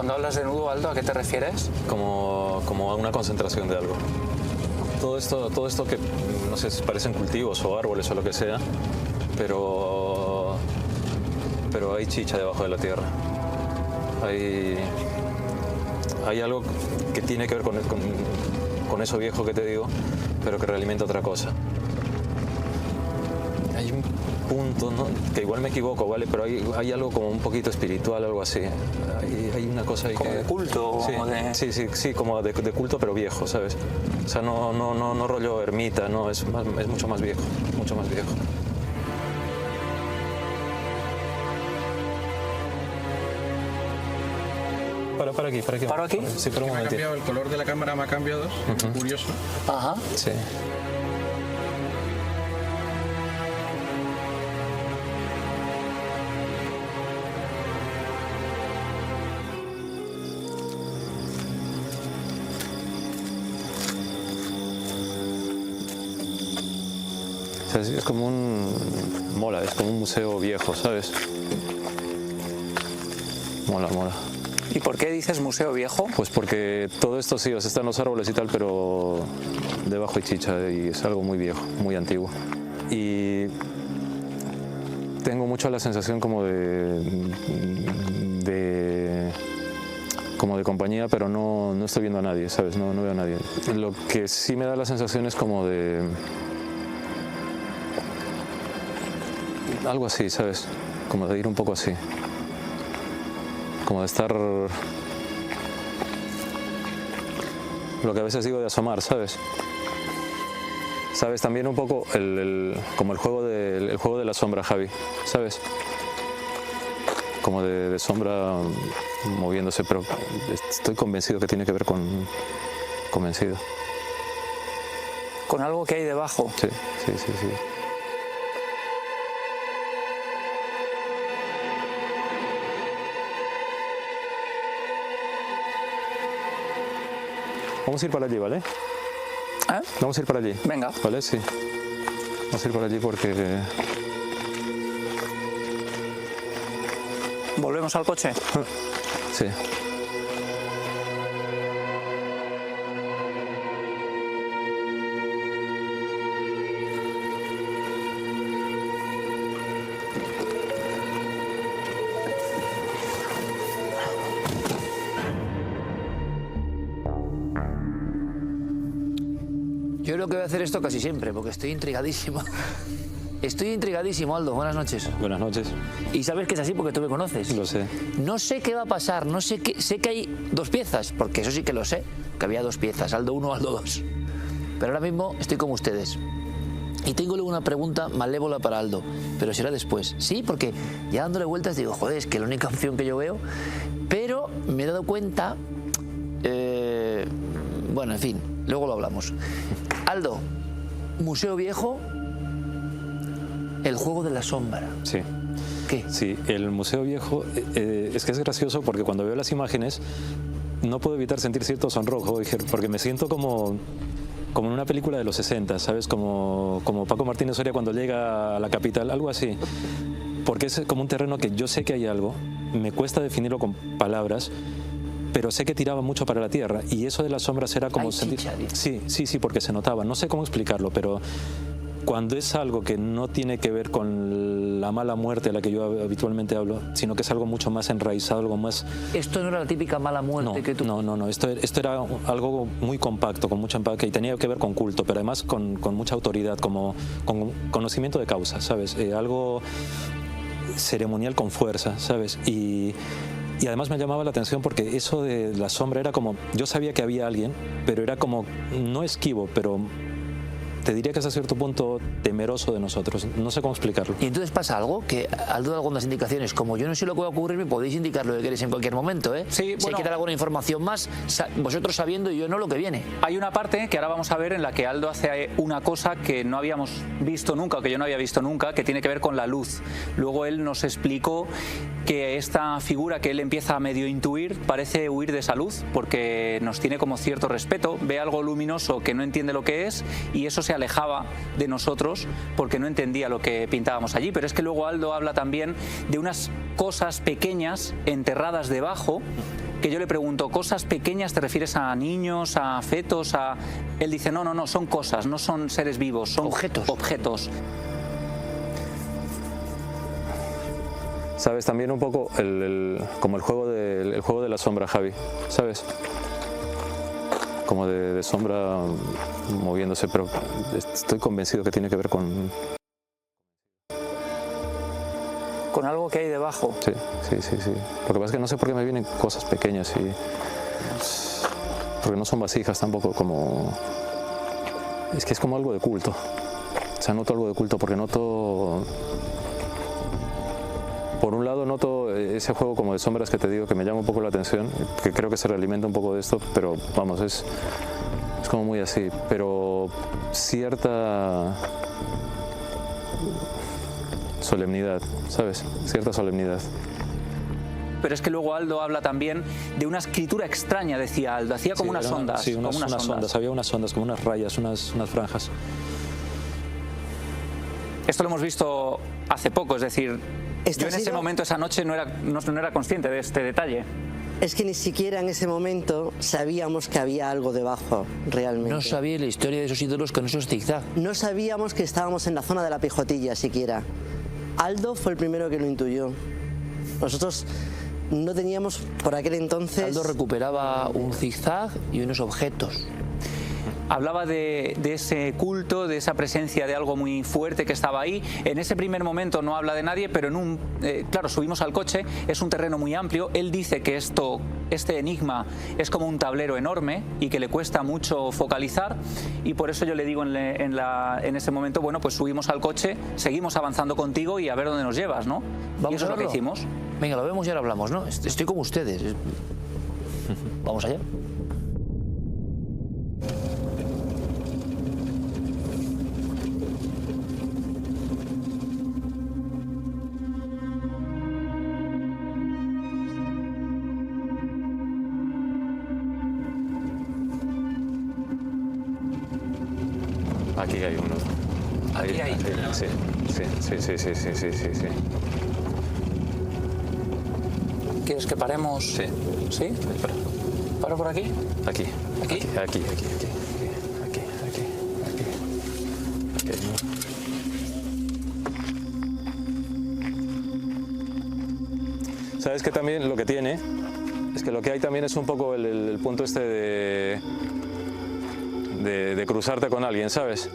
Cuando hablas de nudo, Aldo, ¿a qué te refieres? Como a una concentración de algo. Todo esto que, no sé, parecen cultivos o árboles o lo que sea, pero hay chicha debajo de la tierra. Hay algo que tiene que ver con eso viejo que te digo, pero que realimenta otra cosa. Hay un punto, ¿no? Que igual me equivoco, ¿vale? Pero hay algo como un poquito espiritual, algo así. Hay una cosa ahí ¿Como que... de culto? Sí, sí, como de culto, pero viejo, ¿sabes? O sea, no rollo ermita, no, es mucho más viejo, mucho más viejo. Para aquí. ¿Paro aquí? Sí, pero un Me ha momentito. cambiado el color de la cámara, me ha cambiado. Curioso. Ajá. Sí. O sea, es como mola, es como un museo viejo, ¿sabes? Mola. ¿Y por qué dices museo viejo? Pues porque todo esto sí, o sea, están los árboles y tal, pero debajo hay chicha y es algo muy viejo, muy antiguo. Y tengo mucho la sensación como como de compañía, pero no estoy viendo a nadie, ¿sabes? No veo a nadie. Lo que sí me da la sensación es como de... algo así, ¿sabes? Como de ir un poco así. Como de estar... lo que a veces digo de asomar, ¿sabes? ¿Sabes? También un poco como el juego de la sombra, Javi, ¿sabes? Como de sombra moviéndose, pero estoy convencido que tiene que ver con... convencido. Con algo que hay debajo. Sí. Vamos a ir para allí, ¿vale? ¿Eh? Vamos a ir para allí. Venga. ¿Vale? Sí. Vamos a ir para allí porque... ¿Volvemos al coche? Sí. Yo creo que voy a hacer esto casi siempre, porque estoy intrigadísimo. Estoy intrigadísimo, Aldo. Buenas noches. Buenas noches. Y sabes que es así porque tú me conoces. Lo sé. No sé qué va a pasar, sé que hay dos piezas, porque eso sí que lo sé, que había dos piezas, Aldo 1, Aldo 2. Pero ahora mismo estoy como ustedes. Y tengo luego una pregunta malévola para Aldo, pero será después. Sí, porque ya dándole vueltas digo, joder, es que la única opción que yo veo, pero me he dado cuenta, bueno, en fin, luego lo hablamos. Aldo, Museo Viejo, el juego de la sombra. Sí. ¿Qué? Sí, el Museo Viejo, es que es gracioso porque cuando veo las imágenes no puedo evitar sentir cierto sonrojo, porque me siento como en una película de los 60, ¿sabes? Como Paco Martínez Soria cuando llega a la capital, algo así. Porque es como un terreno que yo sé que hay algo, me cuesta definirlo con palabras, pero sé que tiraba mucho para la tierra y eso de las sombras era como hay sentir... chicha, Sí, porque se notaba, no sé cómo explicarlo, pero cuando es algo que no tiene que ver con la mala muerte a la que yo habitualmente hablo, sino que es algo mucho más enraizado, algo más... Esto no era la típica mala muerte que tú... No, esto era algo muy compacto, con mucho empaque y tenía que ver con culto, pero además con mucha autoridad, como con conocimiento de causa, ¿sabes? Algo ceremonial con fuerza, ¿sabes? Y además me llamaba la atención porque eso de la sombra era como... Yo sabía que había alguien, pero era como, no esquivo, pero te diría que hasta cierto punto temeroso de nosotros. No sé cómo explicarlo. Y entonces pasa algo, que Aldo da algunas indicaciones. Como yo no sé lo que va a ocurrir, me podéis indicar lo que queréis en cualquier momento, ¿eh? Sí, si hay que dar alguna información más, vosotros sabiendo y yo no lo que viene. Hay una parte que ahora vamos a ver en la que Aldo hace una cosa que no habíamos visto nunca, o que yo no había visto nunca, que tiene que ver con la luz. Luego él nos explicó que esta figura que él empieza a medio intuir parece huir de esa luz, porque nos tiene como cierto respeto, ve algo luminoso que no entiende lo que es y eso se alejaba de nosotros porque no entendía lo que pintábamos allí. Pero es que luego Aldo habla también de unas cosas pequeñas enterradas debajo que yo le pregunto, ¿cosas pequeñas te refieres a niños, a fetos? Él dice, no, no, no, son cosas, no son seres vivos, son objetos. Sabes, también un poco como el juego de la sombra, Javi, ¿sabes? Como de sombra moviéndose, pero estoy convencido que tiene que ver con algo que hay debajo. Sí. Lo que pasa es que no sé por qué me vienen cosas pequeñas porque no son vasijas tampoco, como... Es que es como algo de culto. O sea, noto algo de culto porque noto... Por un lado noto ese juego como de sombras que te digo que me llama un poco la atención, que creo que se realimenta un poco de esto, pero vamos, es como muy así, pero cierta solemnidad, ¿sabes? Cierta solemnidad. Pero es que luego Aldo habla también de una escritura extraña, decía Aldo, hacía como unas ondas. Sí, unas ondas, había unas ondas, como unas rayas, unas franjas. Esto lo hemos visto hace poco, es decir, yo en ese momento, esa noche, no era consciente de este detalle. Es que ni siquiera en ese momento sabíamos que había algo debajo, realmente. No sabía la historia de esos ídolos con esos zigzag. No sabíamos que estábamos en la zona de la pijotilla siquiera. Aldo fue el primero que lo intuyó. Nosotros no teníamos por aquel entonces... Aldo recuperaba un zigzag y unos objetos. Hablaba de ese culto, de esa presencia de algo muy fuerte que estaba ahí. En ese primer momento no habla de nadie, pero claro, subimos al coche, es un terreno muy amplio. Él dice que este enigma es como un tablero enorme y que le cuesta mucho focalizar, y por eso yo le digo en ese momento, bueno, pues subimos al coche, seguimos avanzando contigo y a ver dónde nos llevas, ¿no? Vamos, y eso es lo que hicimos. Venga, lo vemos y ahora hablamos, ¿no? Estoy como ustedes. Vamos allá. Aquí hay uno. Aquí hay. Sí. ¿Quieres que paremos? Sí. ¿Sí? ¿Paro por aquí? Aquí. ¿Aquí? Aquí. ¿Sabes que también lo que tiene? Es que lo que hay también es un poco el punto este de cruzarte con alguien, ¿sabes?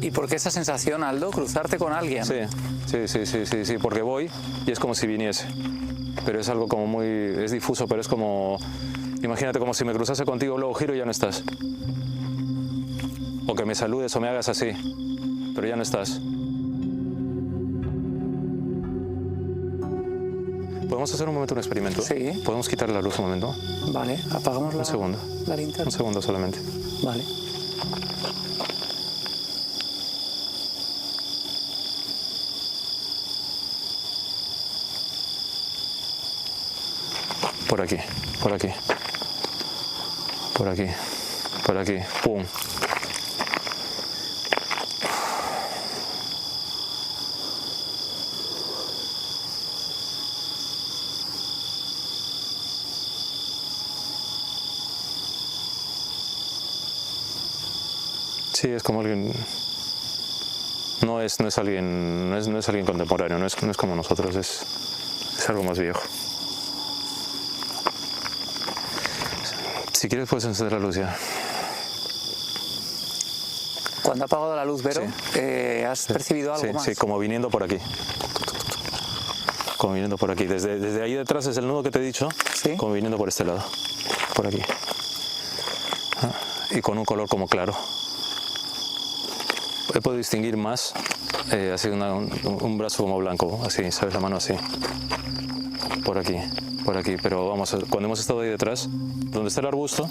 ¿Y por qué esa sensación, Aldo? Cruzarte con alguien. Sí, porque voy y es como si viniese. Pero es algo como muy... es difuso, pero es como... Imagínate como si me cruzase contigo, luego giro y ya no estás. O que me saludes o me hagas así, pero ya no estás. ¿Podemos hacer un momento un experimento? Sí. ¿Podemos quitar la luz un momento? Vale, apagamos Un segundo. la linterna. Un segundo solamente. Vale. Por aquí. ¡Pum! Sí, es como alguien... No es alguien contemporáneo, no es como nosotros, es algo más viejo. Si quieres puedes encender la luz ya. Cuando ha apagado la luz, Vero, ¿has percibido algo más? Sí, como viniendo por aquí. Como viniendo por aquí. Desde ahí detrás, desde el nudo que te he dicho, ¿Sí? Como viniendo por este lado. Por aquí. Y con un color como claro. He podido distinguir más, así un brazo como blanco, así, ¿sabes? La mano así. Por aquí, pero vamos, cuando hemos estado ahí detrás, donde está el arbusto,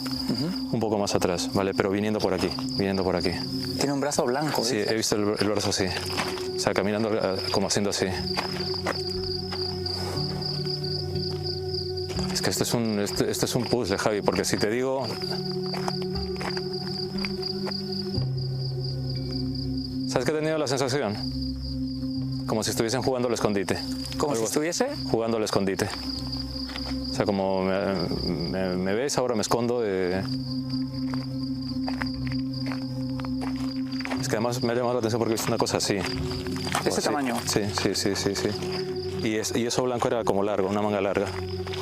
un poco más atrás, ¿vale? Pero viniendo por aquí. Tiene un brazo blanco. Sí, ¿dices? he visto el brazo así, o sea, caminando como haciendo así. Es que esto es un puzzle, Javi, porque si te digo... ¿Sabes qué he tenido la sensación? Como si estuviesen jugando al escondite. ¿Como si Algo- estuviese? Jugando al escondite. O sea, como me ves, ahora me escondo. Es que además me ha llamado la atención porque he visto una cosa así. ¿De ese Así. tamaño? Sí. Y eso blanco era como largo, una manga larga.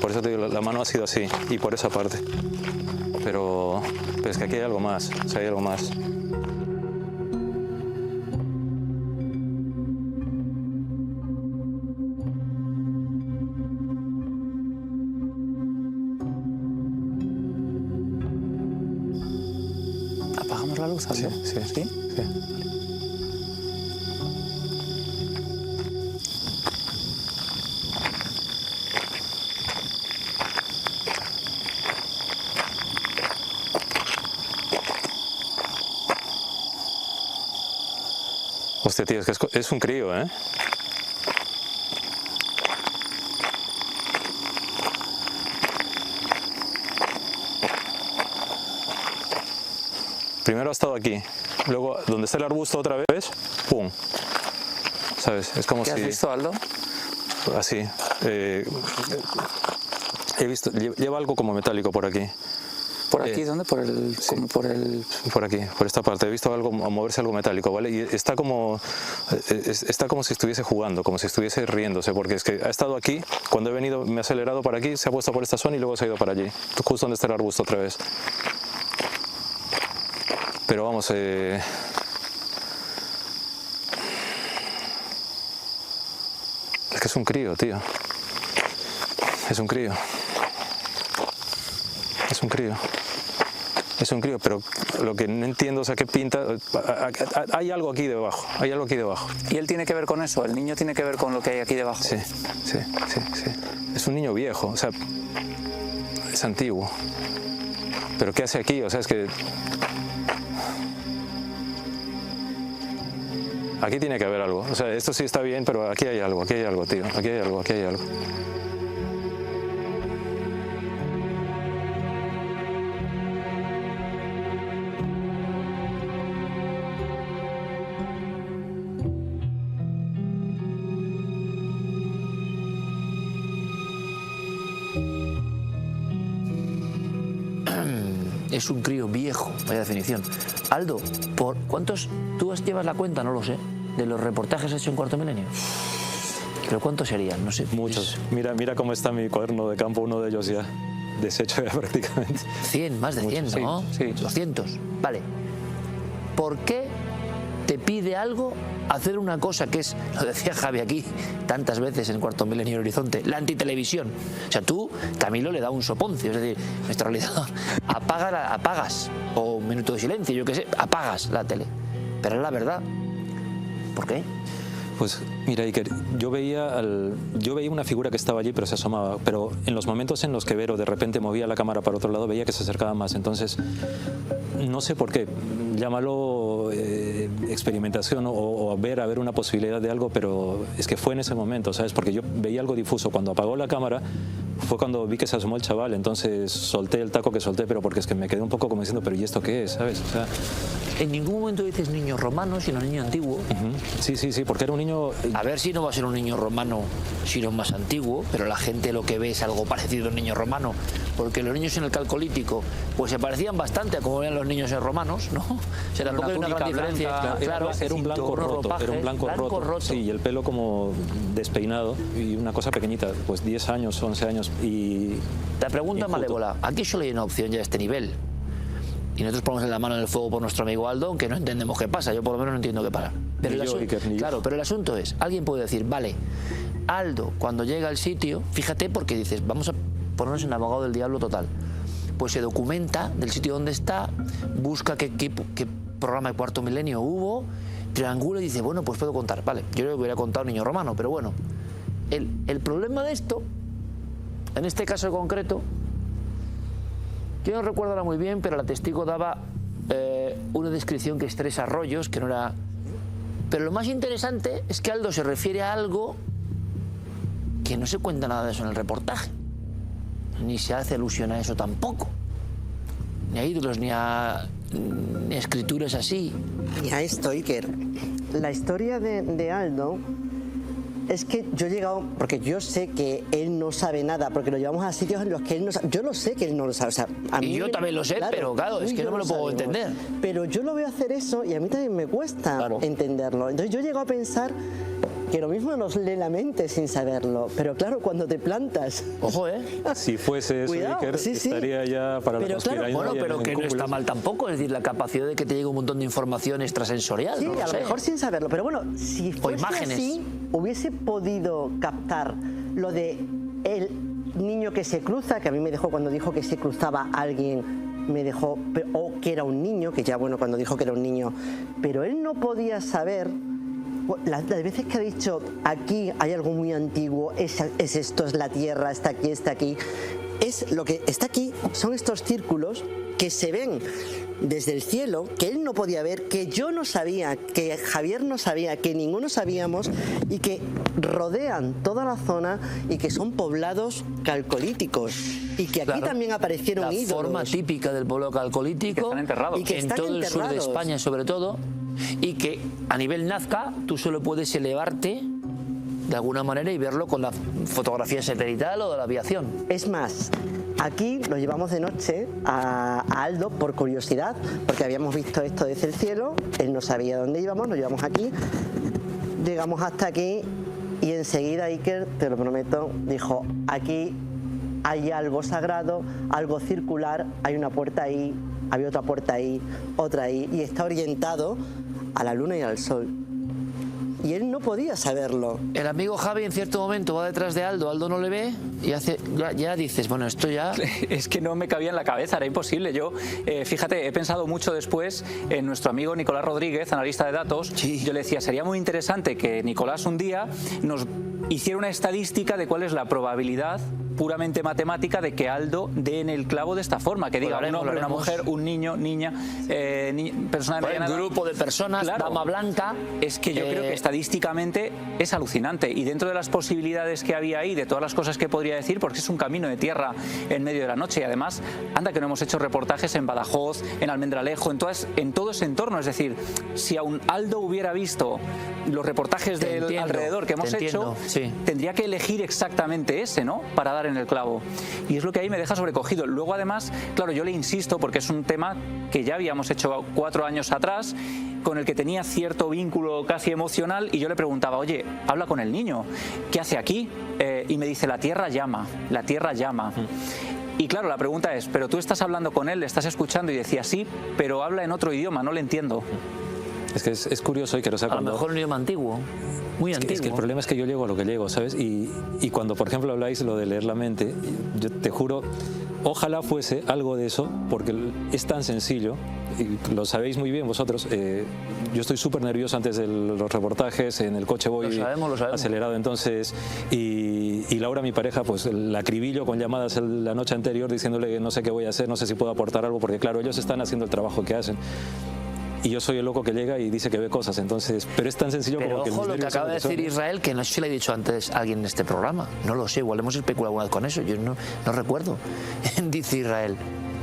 Por eso te digo, la mano ha sido así, y por esa parte. Pero es que aquí hay algo más, o sea, hay algo más. ¿Apagamos la luz, Aldo? Sí. Hostia, tío, es que es un crío, ¿eh? Primero ha estado aquí, luego donde está el arbusto otra vez, ¡pum! ¿Sabes? Es como ¿Qué si... has visto, Aldo? Así. He visto, lleva algo como metálico por aquí. ¿Por aquí? ¿Dónde? Por el... sí. como por el... Por aquí, por esta parte. He visto algo, moverse algo metálico, ¿vale? Y está como si estuviese jugando, como si estuviese riéndose, porque es que ha estado aquí, cuando he venido me ha acelerado para aquí, se ha puesto por esta zona y luego se ha ido para allí, justo donde está el arbusto otra vez. Pero vamos, es que es un crío, tío. Es un crío. Es un crío. Es un crío, pero lo que no entiendo, o sea, qué pinta... Hay algo aquí debajo, hay algo aquí debajo. ¿Y él tiene que ver con eso? ¿El niño tiene que ver con lo que hay aquí debajo? Sí. Es un niño viejo, o sea, es antiguo. Pero ¿qué hace aquí? O sea, es que... Aquí tiene que haber algo. O sea, esto sí está bien, pero aquí hay algo, tío. Aquí hay algo. Es un crío viejo, vaya definición. Aldo, ¿por cuántos tú llevas la cuenta? No lo sé. De los reportajes hechos en Cuarto Milenio. ¿Pero cuántos serían? No sé. Muchos. Mira cómo está mi cuaderno de campo, uno de ellos ya deshecho ya prácticamente. 100, más de 100, Muchos, ¿no? sí. 200. Vale. ¿Por qué te pide algo hacer una cosa que es, lo decía Javi aquí tantas veces en Cuarto Milenio en Horizonte, la antitelevisión? O sea, tú, Camilo le da un soponcio, es decir, nuestro realizador, apagas, o un minuto de silencio, yo qué sé, apagas la tele. Pero es la verdad. ¿Por qué? Pues mira, Iker, yo veía una figura que estaba allí, pero se asomaba. Pero en los momentos en los que Vero de repente movía la cámara para otro lado, veía que se acercaba más. Entonces, no sé por qué. Llámalo experimentación o a ver una posibilidad de algo, pero es que fue en ese momento, ¿sabes? Porque yo veía algo difuso. Cuando apagó la cámara, fue cuando vi que se asomó el chaval. Entonces solté el taco que solté, pero porque es que me quedé un poco como diciendo, ¿pero y esto qué es? ¿Sabes? O sea, En ningún momento dices niño romano, sino niño antiguo. sí, porque era un niño... A ver si no va a ser un niño romano, sino más antiguo, pero la gente lo que ve es algo parecido a un niño romano, porque los niños en el Calcolítico pues se parecían bastante a como eran los niños romanos, ¿no? O sea, tampoco hay una gran diferencia. blanca, Claro, Era un blanco roto, era un blanco roto. Sí, y el pelo como despeinado y una cosa pequeñita, pues 10 años, 11 años y... La pregunta Injusto. malévola, aquí solo hay una opción ya a este nivel. Y nosotros ponemos la mano en el fuego por nuestro amigo Aldo, aunque no entendemos qué pasa. Yo por lo menos no entiendo qué pasa. Pero Ni yo, Iker, ni yo. claro, pero el asunto es, alguien puede decir, vale, Aldo, cuando llega al sitio, fíjate porque dices, vamos a ponernos en abogado del diablo total. Pues se documenta del sitio donde está, busca qué programa de Cuarto Milenio hubo, triangula y dice, bueno, pues puedo contar. Vale, yo le hubiera contado Niño Romano, pero bueno. El problema de esto, en este caso concreto, yo no recuerdo ahora muy bien, pero la testigo daba una descripción que es 3 arroyos, que no era... Pero lo más interesante es que Aldo se refiere a algo que no se cuenta nada de eso en el reportaje. Ni se hace alusión a eso tampoco. Ni a ídolos, ni a escrituras así. Y a esto, Iker. La historia de Aldo Es que yo he llegado, porque yo sé que él no sabe nada, porque lo llevamos a sitios en los que él no sabe. Yo lo sé que él no lo sabe. O sea, a mí, Y yo también lo sé, pero claro, es tú y que yo no me lo puedo sabemos. entender. Pero yo lo veo hacer eso y a mí también me cuesta Claro. entenderlo. Entonces yo he llegado a pensar que lo mismo nos lee la mente sin saberlo. Pero claro, cuando te plantas... Ojo, ¿eh? Si fuese eso, Cuidado, Iker, sí, sí. estaría ya para Pero la claro, conspiración. Bueno, pero en que no está cúpulas. mal tampoco, es decir, la capacidad de que te llegue un montón de información extrasensorial. Sí, no lo a lo sé. mejor sin saberlo. Pero bueno, si fuese imágenes. así, hubiese podido captar lo de el niño que se cruza, que a mí me dejó cuando dijo que se cruzaba alguien, me dejó, o que era un niño, que ya bueno, cuando dijo que era un niño, pero él no podía saber. Las veces que ha dicho aquí hay algo muy antiguo, es esto, es la tierra, está aquí, es lo que está aquí, son estos círculos que se ven desde el cielo, que él no podía ver, que yo no sabía, que Javier no sabía, que ninguno sabíamos, y que rodean toda la zona y que son poblados calcolíticos, y que aquí Claro. también aparecieron La ídolos. forma típica del pueblo calcolítico. Que están enterrados. Y que en están todo el sur de enterrados. España, sobre todo. Y que a nivel Nazca tú solo puedes elevarte de alguna manera y verlo con la fotografía satelital o de la aviación. Es más, aquí lo llevamos de noche a Aldo por curiosidad, porque habíamos visto esto desde el cielo, él no sabía dónde íbamos, lo llevamos aquí, llegamos hasta aquí y enseguida Iker, te lo prometo, dijo, aquí hay algo sagrado, algo circular, hay una puerta ahí, había otra puerta ahí, otra ahí, y está orientado a la luna y al sol. Y él no podía saberlo. El amigo Javi en cierto momento va detrás de Aldo, Aldo no le ve y ya dices, bueno, esto ya... Es que no me cabía en la cabeza, era imposible. Yo, fíjate, he pensado mucho después en nuestro amigo Nicolás Rodríguez, analista de datos. Sí. Yo le decía, sería muy interesante que Nicolás un día nos hiciera una estadística de cuál es la probabilidad puramente matemática de que Aldo dé en el clavo de esta forma, que diga un haremos, hombre, lo una haremos. mujer, un niño, niña, persona de mediana Un edad. grupo de personas, Claro. dama blanca... Es que yo creo que estadísticamente es alucinante, y dentro de las posibilidades que había ahí, de todas las cosas que podría decir, porque es un camino de tierra en medio de la noche, y además, anda que no hemos hecho reportajes en Badajoz, en Almendralejo, en todo ese entorno. Es decir, si aún Aldo hubiera visto los reportajes Te del entiendo, alrededor que hemos te hecho, entiendo, sí. tendría que elegir exactamente ese, ¿no?, para dar en el clavo. Y es lo que ahí me deja sobrecogido. Luego, además, claro, yo le insisto, porque es un tema que ya habíamos hecho 4 años atrás, con el que tenía cierto vínculo casi emocional, y yo le preguntaba, oye, habla con el niño, ¿qué hace aquí? Y me dice, la tierra llama, la tierra llama. Y claro, la pregunta es, ¿pero tú estás hablando con él, le estás escuchando? Y decía, sí, pero habla en otro idioma, no le entiendo. Es que es curioso, Iker, o sea, A lo cuando... mejor un idioma antiguo, muy antiguo. Es que el problema es que yo llego a lo que llego, ¿sabes? Y cuando, por ejemplo, habláis lo de leer la mente, yo te juro, ojalá fuese algo de eso, porque es tan sencillo, y lo sabéis muy bien vosotros. Yo estoy súper nervioso antes de los reportajes, en el coche voy Lo sabemos. acelerado, entonces, y Laura, mi pareja, pues la acribillo con llamadas la noche anterior diciéndole que no sé qué voy a hacer, no sé si puedo aportar algo, porque claro, ellos están haciendo el trabajo que hacen. Y yo soy el loco que llega y dice que ve cosas, entonces, pero es tan sencillo Pero como que... ojo mis lo que nervios acaba de son lo que decir son. Israel, que no sé si le he dicho antes a alguien en este programa. No lo sé, igual hemos especulado alguna vez con eso, yo no recuerdo. Dice Israel,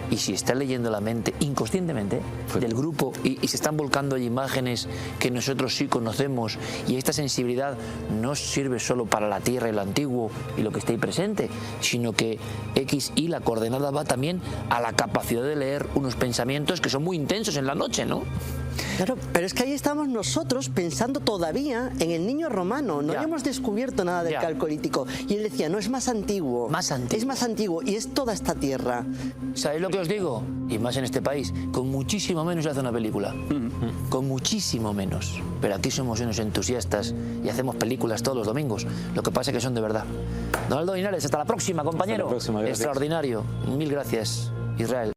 y si está leyendo la mente inconscientemente del grupo y se están volcando ahí imágenes que nosotros sí conocemos, y esta sensibilidad no sirve solo para la tierra y lo antiguo y lo que está ahí presente, sino que X y la coordenada va también a la capacidad de leer unos pensamientos que son muy intensos en la noche, ¿no? Claro, pero es que ahí estamos nosotros pensando todavía en el niño romano. No Ya. habíamos descubierto nada del Ya. calcolítico. Y él decía, no, es más antiguo. Más antiguo. Es más antiguo y es toda esta tierra. ¿Sabéis lo que os digo? Y más en este país, con muchísimo menos se hace una película. Con muchísimo menos. Pero aquí somos unos entusiastas y hacemos películas todos los domingos. Lo que pasa es que son de verdad. Donaldo Linares, hasta la próxima, compañero. Hasta la próxima, gracias. Extraordinario. Mil gracias, Israel.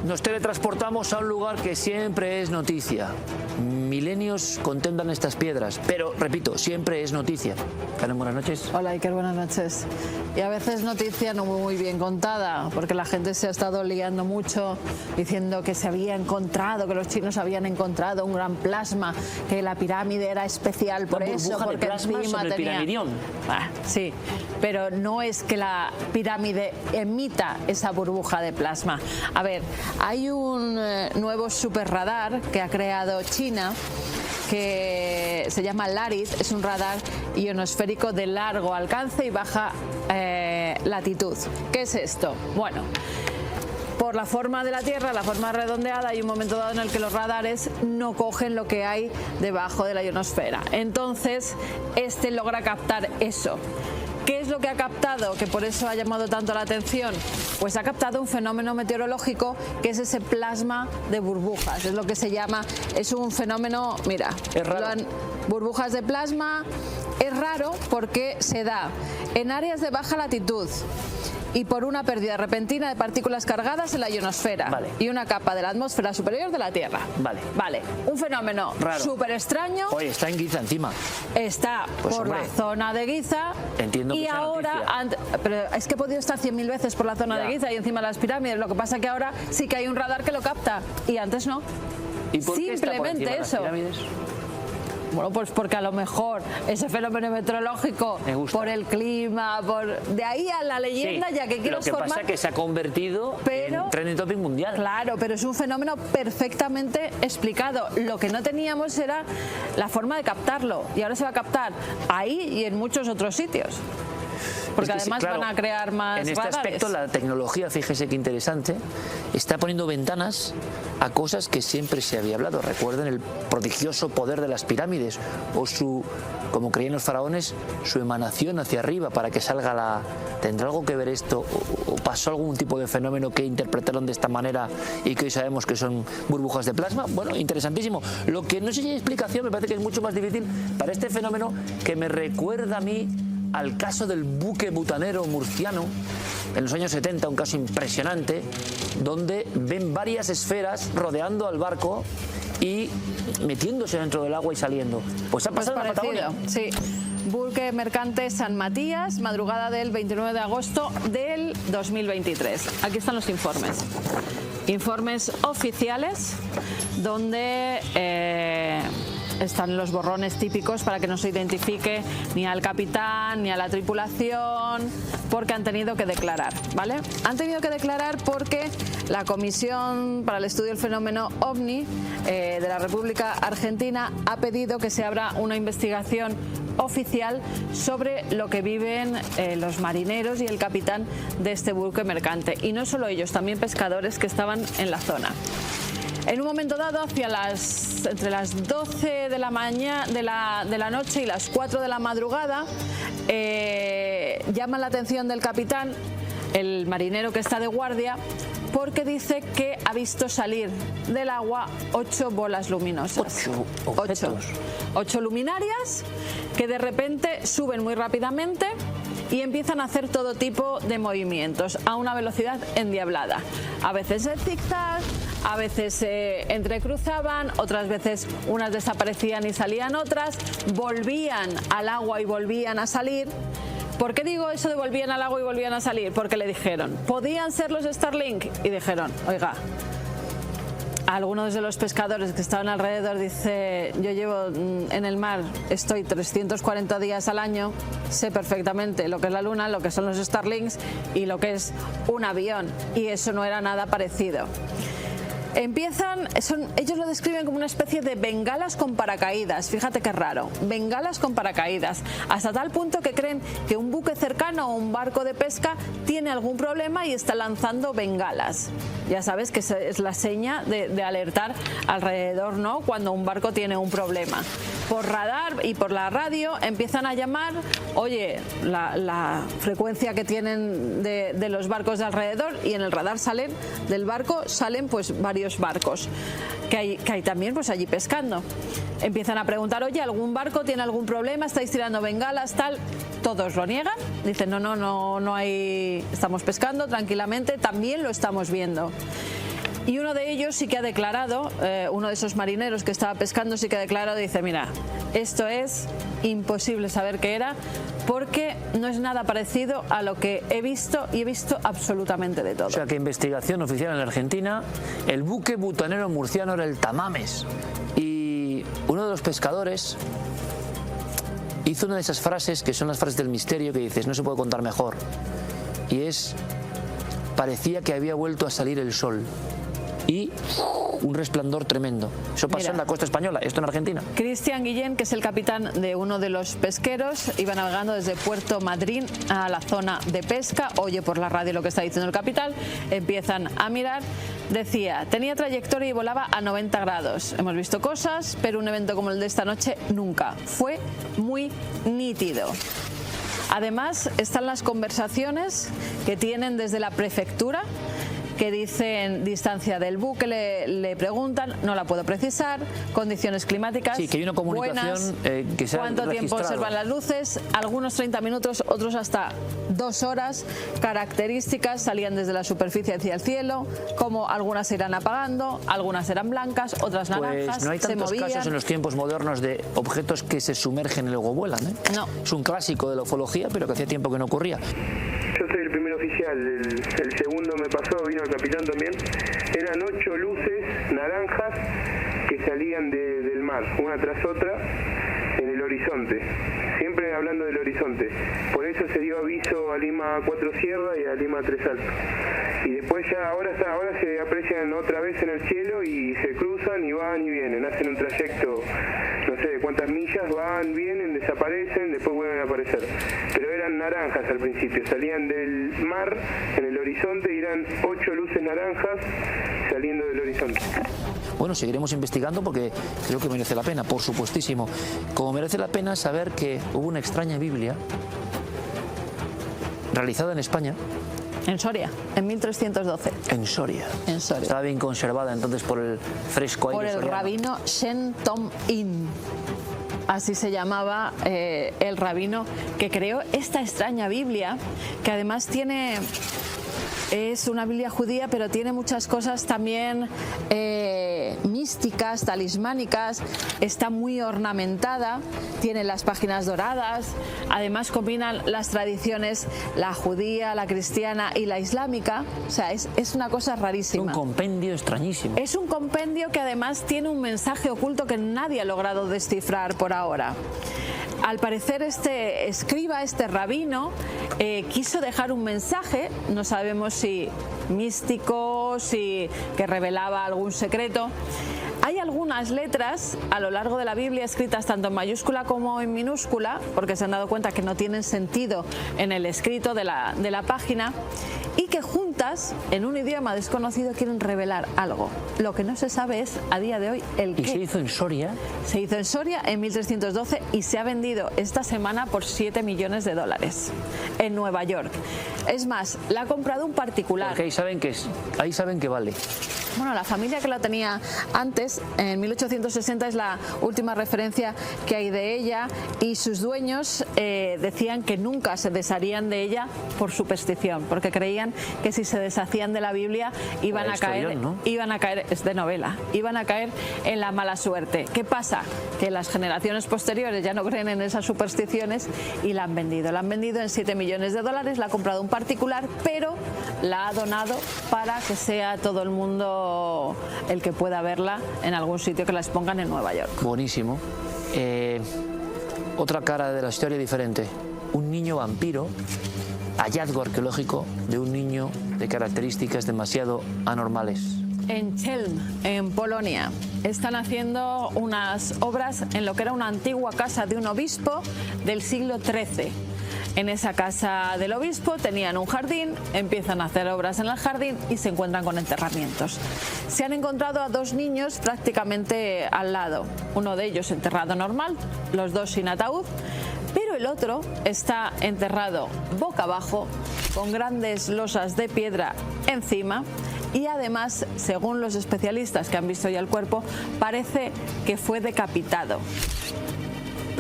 Nos teletransportamos a un lugar que siempre es noticia. milenios contemplan estas piedras, pero repito, siempre es noticia. Carmen, buenas noches. Hola Iker, buenas noches. Y a veces noticia no muy bien contada, porque la gente se ha estado liando mucho diciendo que se había encontrado, que los chinos habían encontrado un gran plasma, que la pirámide era especial por Una eso, burbuja de porque plasma encima sobre el tenía... piramidión. Sí, pero no es que la pirámide emita esa burbuja de plasma. A ver, hay un nuevo superradar que ha creado China, que se llama LARIT, es un radar ionosférico de largo alcance y baja latitud. ¿Qué es esto? Bueno, por la forma de la Tierra, la forma redondeada, hay un momento dado en el que los radares no cogen lo que hay debajo de la ionosfera. Entonces, este logra captar eso. ¿Qué es lo que ha captado? Que por eso ha llamado tanto la atención. Pues ha captado un fenómeno meteorológico que es ese plasma de burbujas. Es lo que se llama, es un fenómeno, mira, es raro. Burbujas de plasma. Es raro porque se da en áreas de baja latitud y por una pérdida repentina de partículas cargadas en la ionosfera. Vale. Y una capa de la atmósfera superior de la Tierra. Vale. Un fenómeno súper extraño. Oye, está en Giza encima. Está Pues, por hombre, la zona de Giza. Entiendo que y sea ahora, pero es que he podido estar 100.000 veces por la zona Ya. de Giza y encima de las pirámides. Lo que pasa que ahora sí que hay un radar que lo capta y antes no. ¿Y por qué está por Simplemente encima de las eso. pirámides? Bueno, pues porque a lo mejor ese fenómeno meteorológico, Me gusta. por el clima, de ahí a la leyenda, Sí, ya que quieres lo que formar. pasa es que se ha convertido en trending topic mundial. Claro, pero es un fenómeno perfectamente explicado. Lo que no teníamos era la forma de captarlo y ahora se va a captar ahí y en muchos otros sitios. Porque Es que sí, además claro, van a crear más en este radares. aspecto la tecnología, fíjese qué interesante, está poniendo ventanas a cosas que siempre se había hablado. Recuerden el prodigioso poder de las pirámides o su, como creían los faraones, su emanación hacia arriba para que salga la... ¿Tendrá algo que ver esto? ¿O pasó algún tipo de fenómeno que interpretaron de esta manera y que hoy sabemos que son burbujas de plasma? Bueno, interesantísimo. Lo que no sé si hay explicación, me parece que es mucho más difícil para este fenómeno que me recuerda a mí al caso del buque butanero murciano en los años 70, un caso impresionante, donde ven varias esferas rodeando al barco y metiéndose dentro del agua y saliendo. Pues ha pasado en la parecido, Patagonia. sí. Buque mercante San Matías, madrugada del 29 de agosto del 2023. Aquí están los informes. Informes oficiales donde están los borrones típicos para que no se identifique ni al capitán ni a la tripulación, porque han tenido que declarar, ¿vale? Han tenido que declarar porque la Comisión para el Estudio del Fenómeno OVNI de la República Argentina ha pedido que se abra una investigación oficial sobre lo que viven los marineros y el capitán de este buque mercante. Y no solo ellos, también pescadores que estaban en la zona. En un momento dado, entre las 12 de la mañana, de la noche y las 4 de la madrugada, llama la atención del capitán, el marinero que está de guardia, porque dice que ha visto salir del agua 8 bolas luminosas. 8 luminarias que de repente suben muy rápidamente y empiezan a hacer todo tipo de movimientos a una velocidad endiablada. A veces en zigzag, a veces se entrecruzaban, otras veces unas desaparecían y salían otras, volvían al agua y volvían a salir. ¿Por qué digo eso de volvían al agua y volvían a salir? Porque le dijeron, ¿podían ser los Starlink? Y dijeron, oiga, algunos de los pescadores que estaban alrededor dice, yo llevo en el mar, estoy 340 días al año, sé perfectamente lo que es la luna, lo que son los Starlinks y lo que es un avión, y eso no era nada parecido. Ellos lo describen como una especie de bengalas con paracaídas, fíjate qué raro, bengalas con paracaídas, hasta tal punto que creen que un buque cercano o un barco de pesca tiene algún problema y está lanzando bengalas. Ya sabes que es la seña de alertar alrededor, ¿no?, cuando un barco tiene un problema. Por radar y por la radio empiezan a llamar, oye, la frecuencia que tienen de los barcos de alrededor, y en el radar del barco salen pues varios barcos que hay también pues allí pescando. Empiezan a preguntar, oye, ¿algún barco tiene algún problema? ¿Estáis tirando bengalas, tal? Todos lo niegan, dicen no hay, estamos pescando tranquilamente, también lo estamos viendo. Y uno de ellos sí que ha declarado, uno de esos marineros que estaba pescando sí que ha declarado, dice, mira, esto es imposible saber qué era porque no es nada parecido a lo que he visto y he visto absolutamente de todo. O sea que investigación oficial en la Argentina, el buque butanero murciano era el Tamames. Y uno de los pescadores hizo una de esas frases que son las frases del misterio que dices, no se puede contar mejor. Y es, parecía que había vuelto a salir el sol. Y un resplandor tremendo. Eso pasó en la costa española, esto en Argentina. Cristian Guillén, que es el capitán de uno de los pesqueros, iba navegando desde Puerto Madryn a la zona de pesca, oye por la radio lo que está diciendo el capitán, empiezan a mirar, decía, tenía trayectoria y volaba a 90 grados. Hemos visto cosas, pero un evento como el de esta noche nunca. Fue muy nítido. Además, están las conversaciones que tienen desde la prefectura, que dicen distancia del buque, le preguntan, no la puedo precisar, condiciones climáticas sí, que hay una comunicación buenas, que se ha cuánto tiempo observan las luces, algunos 30 minutos, otros hasta 2 horas, características, salían desde la superficie hacia el cielo, como algunas se irán apagando, algunas eran blancas, otras naranjas, pues no hay tantos se movían. casos en los tiempos modernos de objetos que se sumergen y luego vuelan, ¿eh? No. Es un clásico de la ufología, pero que hacía tiempo que no ocurría. Yo soy el primer oficial, el segundo me pasó, vino el capitán también. Eran 8 luces naranjas que salían del mar, una tras otra, en el horizonte. Siempre hablando del horizonte. Por eso se dio aviso a Lima 4 Sierra y a Lima 3 Alto. Y después ya, ahora se aprecian otra vez en el cielo y se cruzan y van y vienen. Hacen un trayecto, no sé de cuántas millas, van, vienen, desaparecen, después vuelven a aparecer. Pero eran naranjas al principio, salían del mar en el horizonte y eran 8 luces naranjas saliendo del horizonte. Bueno, seguiremos investigando porque creo que merece la pena, por supuestísimo. Como merece la pena saber que hubo una extraña Biblia realizada en España. En Soria, en 1312. En Soria. En Soria. Estaba bien conservada entonces por el fresco aire por el soriano. rabino Shen Tom In. Así se llamaba el rabino que creó esta extraña Biblia, que además es una Biblia judía, pero tiene muchas cosas también místicas, talismánicas, está muy ornamentada, tiene las páginas doradas, además combinan las tradiciones, la judía, la cristiana y la islámica, o sea, es una cosa rarísima. Es un compendio extrañísimo. Es un compendio que además tiene un mensaje oculto que nadie ha logrado descifrar por ahora. Al parecer este escriba, este rabino, quiso dejar un mensaje, no sabemos si místico, si que revelaba algún secreto. Hay algunas letras a lo largo de la Biblia escritas tanto en mayúscula como en minúscula, porque se han dado cuenta que no tienen sentido en el escrito de la página, y que juntas, en un idioma desconocido, quieren revelar algo. Lo que no se sabe es, a día de hoy, el qué. ¿Y se hizo en Soria? Se hizo en Soria en 1312 y se ha vendido esta semana por $7 millones en Nueva York. Es más, la ha comprado un particular. Porque ahí saben que vale. Bueno, la familia que la tenía antes, en 1860, es la última referencia que hay de ella, y sus dueños decían que nunca se desharían de ella por superstición, porque creían que si se deshacían de la Biblia iban a caer, es de novela, iban a caer en la mala suerte. ¿Qué pasa? Que las generaciones posteriores ya no creen en esas supersticiones y la han vendido en $7 millones, la ha comprado un particular, pero la ha donado para que sea todo el mundo el que pueda verla en algún sitio, que la expongan en Nueva York. Buenísimo. Otra cara de la historia diferente. Un niño vampiro, hallazgo arqueológico de un niño de características demasiado anormales. En Chelm, en Polonia, están haciendo unas obras en lo que era una antigua casa de un obispo del siglo XIII. En esa casa del obispo tenían un jardín, empiezan a hacer obras en el jardín y se encuentran con enterramientos. Se han encontrado a 2 niños prácticamente al lado, uno de ellos enterrado normal, los 2 sin ataúd, pero el otro está enterrado boca abajo, con grandes losas de piedra encima, y además, según los especialistas que han visto ya el cuerpo, parece que fue decapitado.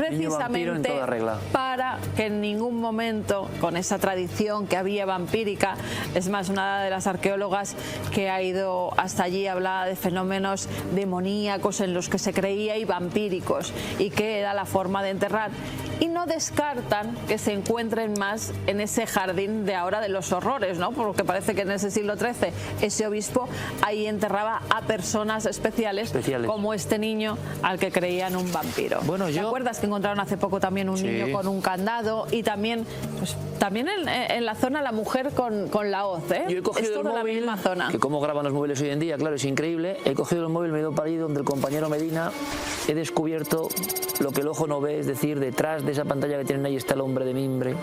vampiro en precisamente toda regla. para que en ningún momento, con esa tradición que había vampírica, es más, una de las arqueólogas que ha ido hasta allí hablaba de fenómenos demoníacos en los que se creía y vampíricos, y que era la forma de enterrar. Y no descartan que se encuentren más en ese jardín de ahora de los horrores, ¿no? Porque parece que en ese siglo XIII ese obispo ahí enterraba a personas especiales. Como este niño al que creían un vampiro. Bueno, ¿Te acuerdas que encontraron hace poco también un niño con un candado? Y también, pues, también en la zona la mujer con la hoz, ¿eh? Yo he cogido es toda el móvil, la misma zona. que cómo graban los móviles hoy en día, claro, es increíble. He cogido el móvil, me he ido para allí donde el compañero Medina, he descubierto lo que el ojo no ve, es decir, detrás de esa pantalla que tienen ahí está el hombre de mimbre.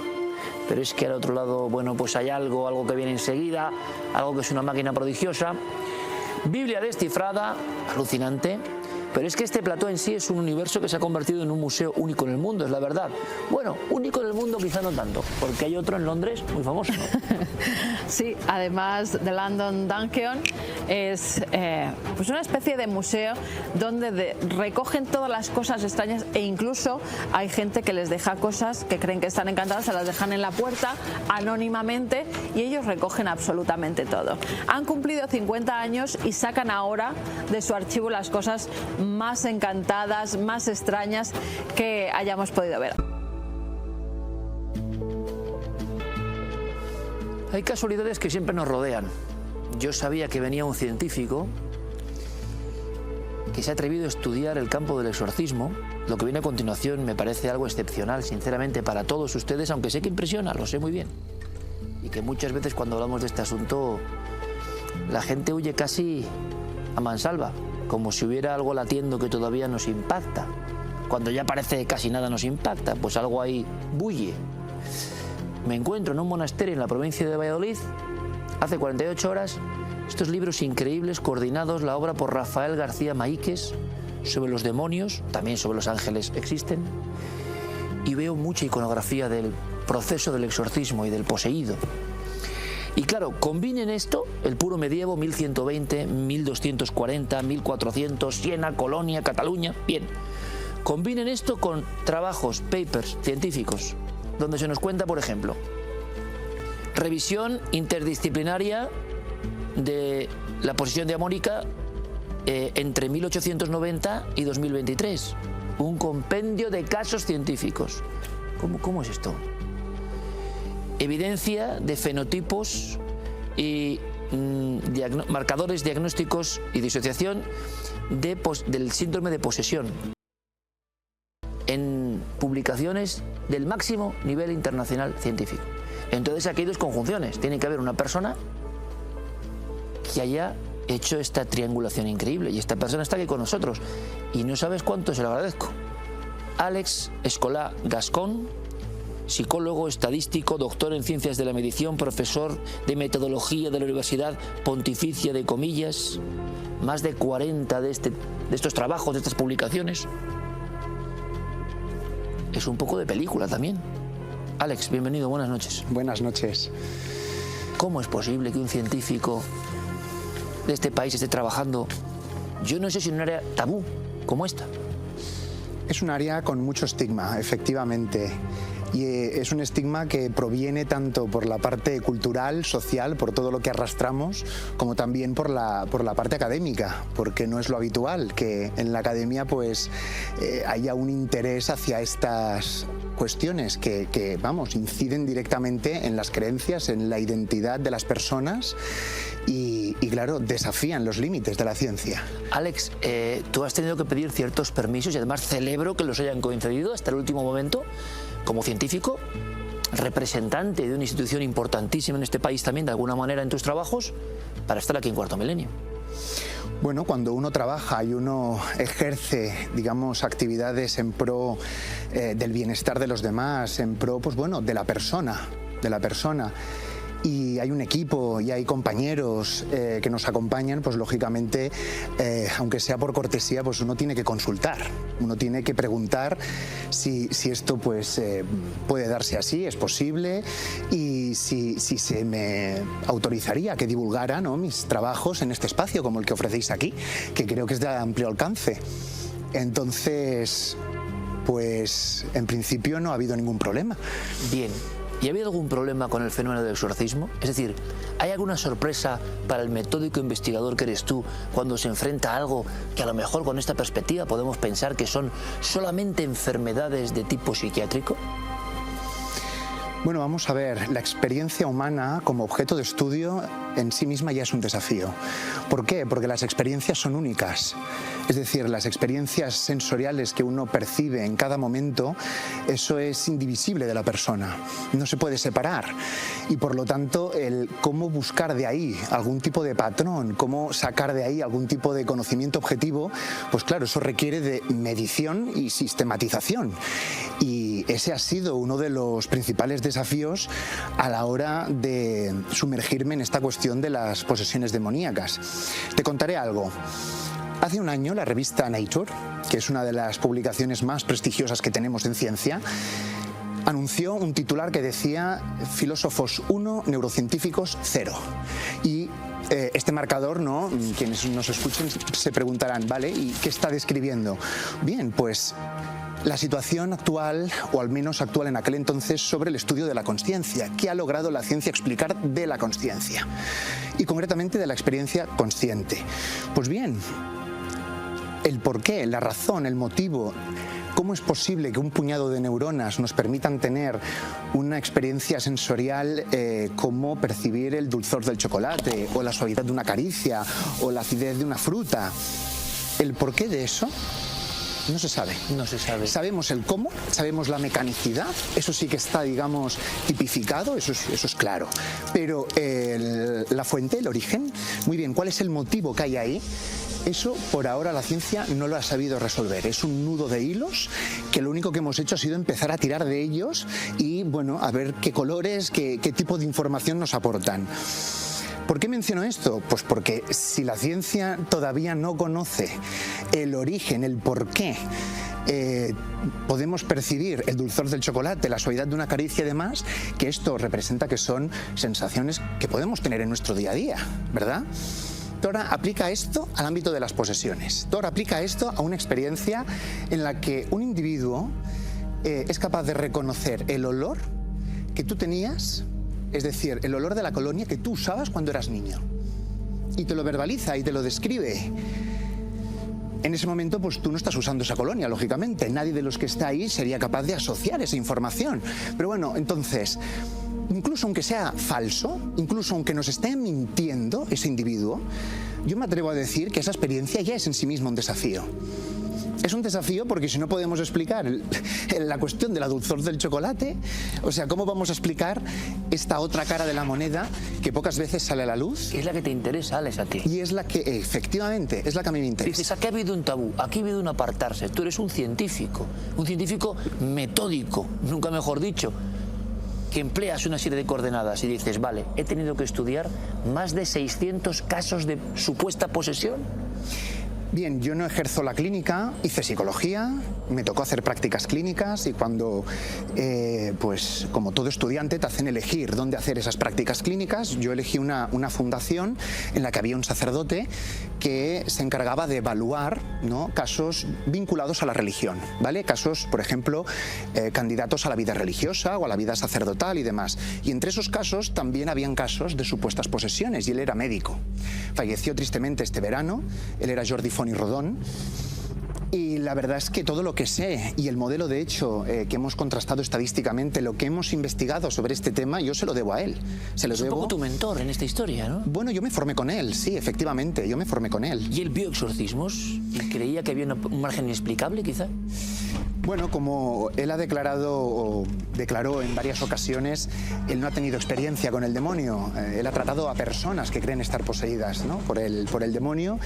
Pero es que al otro lado, bueno, pues hay algo que viene enseguida, algo que es una máquina prodigiosa. Biblia descifrada, alucinante. Pero es que este plató en sí es un universo que se ha convertido en un museo único en el mundo, es la verdad. Bueno, único en el mundo quizá no tanto, porque hay otro en Londres muy famoso. Sí, además de London Dungeon es pues una especie de museo donde recogen todas las cosas extrañas, e incluso hay gente que les deja cosas que creen que están encantadas, se las dejan en la puerta anónimamente y ellos recogen absolutamente todo. Han cumplido 50 años y sacan ahora de su archivo las cosas más encantadas, más extrañas que hayamos podido ver. Hay casualidades que siempre nos rodean. Yo sabía que venía un científico que se ha atrevido a estudiar el campo del exorcismo. Lo que viene a continuación me parece algo excepcional, sinceramente, para todos ustedes, aunque sé que impresiona, lo sé muy bien. Y que muchas veces cuando hablamos de este asunto, la gente huye casi a mansalva, como si hubiera algo latiendo que todavía nos impacta. Cuando ya parece que casi nada nos impacta, pues algo ahí bulle. Me encuentro en un monasterio en la provincia de Valladolid, hace 48 horas, estos libros increíbles coordinados, la obra por Rafael García Maíquez, sobre los demonios, también sobre los ángeles existen, y veo mucha iconografía del proceso del exorcismo y del poseído. Y claro, combinen esto, el puro medievo, 1120, 1240, 1400, Siena, Colonia, Cataluña, bien. Combinen esto con trabajos, papers científicos, donde se nos cuenta, por ejemplo, revisión interdisciplinaria de la posesión diabólica entre 1890 y 2023. Un compendio de casos científicos. ¿Cómo es esto? Evidencia de fenotipos y marcadores diagnósticos y disociación del síndrome de posesión en publicaciones del máximo nivel internacional científico. Entonces aquí hay dos conjunciones. Tiene que haber una persona que haya hecho esta triangulación increíble y esta persona está aquí con nosotros y no sabes cuánto se lo agradezco. Alex Escolà Gascón, psicólogo, estadístico, doctor en ciencias de la medición, profesor de metodología de la Universidad Pontificia de Comillas, más de 40 de estos trabajos, de estas publicaciones. Es un poco de película también. Alex, bienvenido, buenas noches. Buenas noches. ¿Cómo es posible que un científico de este país esté trabajando, yo no sé si en un área tabú como esta? Es un área con mucho estigma, efectivamente. Y es un estigma que proviene tanto por la parte cultural, social, por todo lo que arrastramos, como también por la parte académica, porque no es lo habitual que en la academia pues haya un interés hacia estas cuestiones que vamos, inciden directamente en las creencias, en la identidad de las personas y claro, desafían los límites de la ciencia. Alex, tú has tenido que pedir ciertos permisos y además celebro que los hayan concedido hasta el último momento. Como científico, representante de una institución importantísima en este país también, de alguna manera, en tus trabajos, para estar aquí en Cuarto Milenio. Bueno, cuando uno trabaja y uno ejerce, digamos, actividades en pro del bienestar de los demás, en pro, pues bueno, de la persona, y hay un equipo y hay compañeros que nos acompañan, pues lógicamente, aunque sea por cortesía, pues uno tiene que consultar, uno tiene que preguntar si esto pues puede darse así, es posible, y si se me autorizaría que divulgara, ¿no?, mis trabajos en este espacio como el que ofrecéis aquí, que creo que es de amplio alcance. Entonces, pues en principio no ha habido ningún problema. Bien. ¿Y ha habido algún problema con el fenómeno del exorcismo? Es decir, ¿hay alguna sorpresa para el metódico investigador que eres tú cuando se enfrenta a algo que a lo mejor con esta perspectiva podemos pensar que son solamente enfermedades de tipo psiquiátrico? Bueno, vamos a ver, la experiencia humana como objeto de estudio en sí misma ya es un desafío. ¿Por qué? Porque las experiencias son únicas. Es decir, las experiencias sensoriales que uno percibe en cada momento, eso es indivisible de la persona, no se puede separar. Y por lo tanto, el cómo buscar de ahí algún tipo de patrón, cómo sacar de ahí algún tipo de conocimiento objetivo, pues claro, eso requiere de medición y sistematización. Y ese ha sido uno de los principales desafíos a la hora de sumergirme en esta cuestión de las posesiones demoníacas. Te contaré algo. Hace un año la revista Nature, que es una de las publicaciones más prestigiosas que tenemos en ciencia, anunció un titular que decía filósofos 1, neurocientíficos 0. Y este marcador, ¿no? Quienes nos escuchen se preguntarán, ¿vale? ¿Y qué está describiendo? Bien, pues la situación actual, o al menos actual en aquel entonces, sobre el estudio de la consciencia. ¿Qué ha logrado la ciencia explicar de la consciencia? Y concretamente de la experiencia consciente. Pues bien, el porqué, la razón, el motivo, cómo es posible que un puñado de neuronas nos permitan tener una experiencia sensorial como percibir el dulzor del chocolate, o la suavidad de una caricia, o la acidez de una fruta. El porqué de eso no se sabe. No se sabe. Sabemos el cómo, sabemos la mecanicidad, eso sí que está, digamos, tipificado, eso es claro. Pero la fuente, el origen, muy bien, ¿cuál es el motivo que hay ahí? Eso por ahora la ciencia no lo ha sabido resolver. Es un nudo de hilos que lo único que hemos hecho ha sido empezar a tirar de ellos y, bueno, a ver qué colores, qué tipo de información nos aportan. ¿Por qué menciono esto? Pues porque si la ciencia todavía no conoce el origen, el porqué, podemos percibir el dulzor del chocolate, la suavidad de una caricia y demás, que esto representa que son sensaciones que podemos tener en nuestro día a día, ¿verdad? Ahora aplica esto al ámbito de las posesiones. Ahora aplica esto a una experiencia en la que un individuo es capaz de reconocer el olor que tú tenías, es decir, el olor de la colonia que tú usabas cuando eras niño. Y te lo verbaliza y te lo describe. En ese momento, pues tú no estás usando esa colonia, lógicamente. Nadie de los que está ahí sería capaz de asociar esa información. Pero bueno, entonces, incluso aunque sea falso, incluso aunque nos esté mintiendo ese individuo, yo me atrevo a decir que esa experiencia ya es en sí misma un desafío. Es un desafío porque si no podemos explicar la cuestión de la dulzor del chocolate, o sea, ¿cómo vamos a explicar esta otra cara de la moneda que pocas veces sale a la luz? Es la que te interesa, Alex, a ti. Y es la que, efectivamente, es la que a mí me interesa. Dices, aquí ha habido un tabú, aquí ha habido un apartarse. Tú eres un científico metódico, nunca mejor dicho, que empleas una serie de coordenadas y dices, vale, he tenido que estudiar más de 600 casos de supuesta posesión. Bien, yo no ejerzo la clínica, hice psicología, me tocó hacer prácticas clínicas y cuando, pues como todo estudiante, te hacen elegir dónde hacer esas prácticas clínicas. Yo elegí una fundación en la que había un sacerdote que se encargaba de evaluar, ¿no?, casos vinculados a la religión, ¿vale? Casos, por ejemplo, candidatos a la vida religiosa o a la vida sacerdotal y demás. Y entre esos casos también habían casos de supuestas posesiones y él era médico. Falleció tristemente este verano, él era Jordi Font i Rodon. Y la verdad es que todo lo que sé y el modelo de hecho que hemos contrastado estadísticamente, lo que hemos investigado sobre este tema, yo se lo debo a él. Se lo Es debo... un poco tu mentor en esta historia, ¿no? Bueno, yo me formé con él, sí, efectivamente, yo me formé con él. ¿Y él vio exorcismos? ¿Y creía que había un margen inexplicable, quizá? Bueno, como él ha declarado o declaró en varias ocasiones, él no ha tenido experiencia con el demonio. Él ha tratado a personas que creen estar poseídas, ¿no?, por el demonio,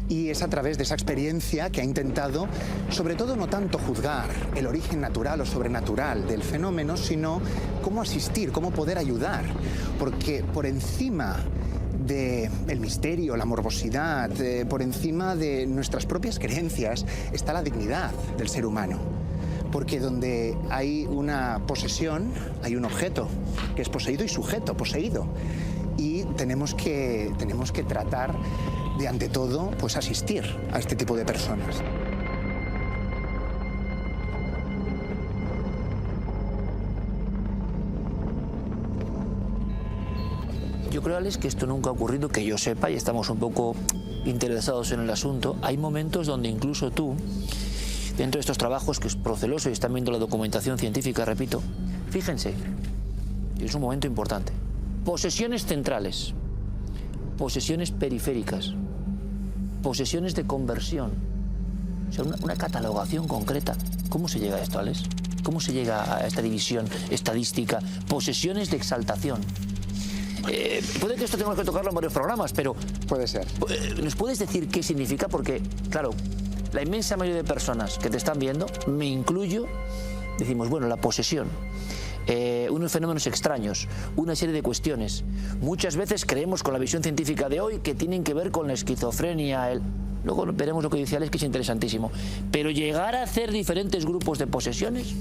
y es a través de esa experiencia que ha intentado, sobre todo no tanto juzgar el origen natural o sobrenatural del fenómeno, sino cómo asistir, cómo poder ayudar, porque por encima del misterio, la morbosidad, por encima de nuestras propias creencias, está la dignidad del ser humano. Porque donde hay una posesión, hay un objeto que es poseído y sujeto poseído. Y tenemos que tratar de, ante todo, pues asistir a este tipo de personas. Yo creo, Alex, que esto nunca ha ocurrido, que yo sepa, y estamos un poco interesados en el asunto. Hay momentos donde incluso tú, dentro de estos trabajos, que es proceloso y están viendo la documentación científica, repito, fíjense, es un momento importante. Posesiones centrales, posesiones periféricas, posesiones de conversión, o sea, una catalogación concreta. ¿Cómo se llega a esto, Alex? ¿Cómo se llega a esta división estadística? Posesiones de exaltación. Puede que esto tengamos que tocarlo en varios programas, pero... Puede ser. ¿Nos puedes decir qué significa? Porque, claro, la inmensa mayoría de personas que te están viendo, me incluyo, decimos, bueno, la posesión, unos fenómenos extraños, una serie de cuestiones. Muchas veces creemos con la visión científica de hoy que tienen que ver con la esquizofrenia, luego veremos lo que dice Alex, que es interesantísimo. Pero llegar a hacer diferentes grupos de posesiones,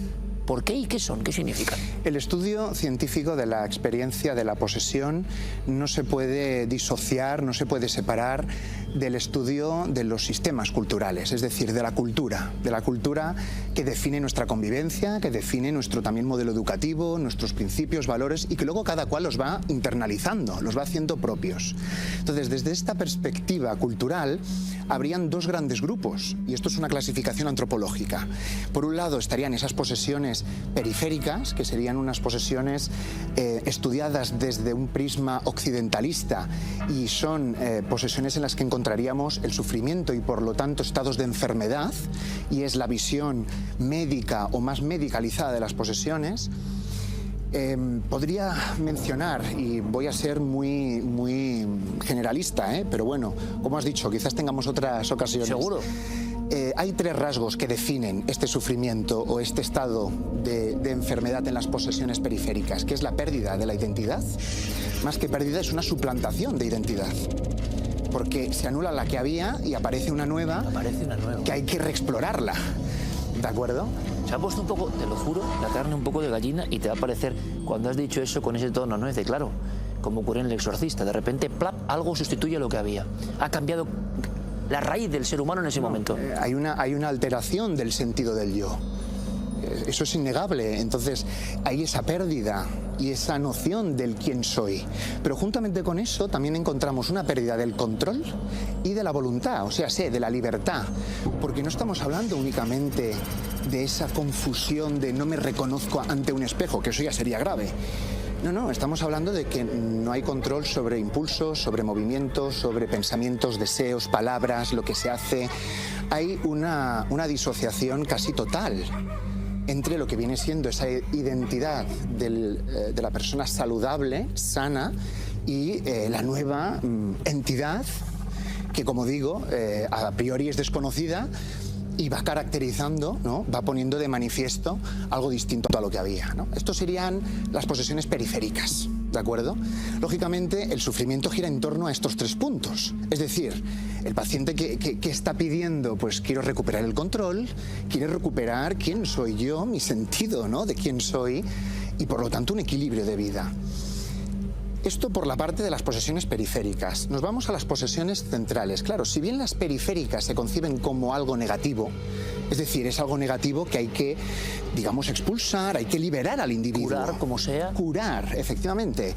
¿por qué y qué son? ¿Qué significan? El estudio científico de la experiencia de la posesión no se puede disociar, no se puede separar del estudio de los sistemas culturales, es decir, de la cultura que define nuestra convivencia, que define nuestro también modelo educativo, nuestros principios, valores, y que luego cada cual los va internalizando, los va haciendo propios. Entonces, desde esta perspectiva cultural, habrían dos grandes grupos, y esto es una clasificación antropológica. Por un lado estarían esas posesiones periféricas, que serían unas posesiones estudiadas desde un prisma occidentalista, y son posesiones en las que encontraríamos el sufrimiento y por lo tanto estados de enfermedad, y es la visión médica o más medicalizada de las posesiones. Podría mencionar, y voy a ser muy generalista, pero bueno, como has dicho, quizás tengamos otras ocasiones. Seguro. Hay tres rasgos que definen este sufrimiento o este estado de enfermedad en las posesiones periféricas, que es la pérdida de la identidad. Más que pérdida, es una suplantación de identidad, porque se anula la que había y aparece una nueva, que hay que reexplorarla. ¿De acuerdo? Se ha puesto un poco, te lo juro, la carne un poco de gallina, y te va a parecer, cuando has dicho eso con ese tono, ¿no? Es de claro, como ocurre en El Exorcista, de repente, plap, algo sustituye lo que había. Ha cambiado la raíz del ser humano en ese momento. Hay una alteración del sentido del yo. Eso es innegable. Entonces hay esa pérdida y esa noción del quién soy. Pero juntamente con eso también encontramos una pérdida del control y de la voluntad, o sea, de la libertad. Porque no estamos hablando únicamente de esa confusión de no me reconozco ante un espejo, que eso ya sería grave. No, estamos hablando de que no hay control sobre impulsos, sobre movimientos, sobre pensamientos, deseos, palabras, lo que se hace. Hay una disociación casi total entre lo que viene siendo esa identidad de la persona saludable, sana, y la nueva entidad que, como digo, a priori es desconocida y va caracterizando, ¿no? Va poniendo de manifiesto algo distinto a lo que había, ¿no? Estos serían las posesiones periféricas, ¿de acuerdo? Lógicamente, el sufrimiento gira en torno a estos tres puntos. Es decir, el paciente que está pidiendo, pues quiero recuperar el control, quiere recuperar quién soy yo, mi sentido, ¿no? De quién soy, y por lo tanto un equilibrio de vida. Esto por la parte de las posesiones periféricas. Nos vamos a las posesiones centrales. Claro, si bien las periféricas se conciben como algo negativo, es decir, es algo negativo que hay que, digamos, expulsar, hay que liberar al individuo. Curar, como sea. Curar, efectivamente.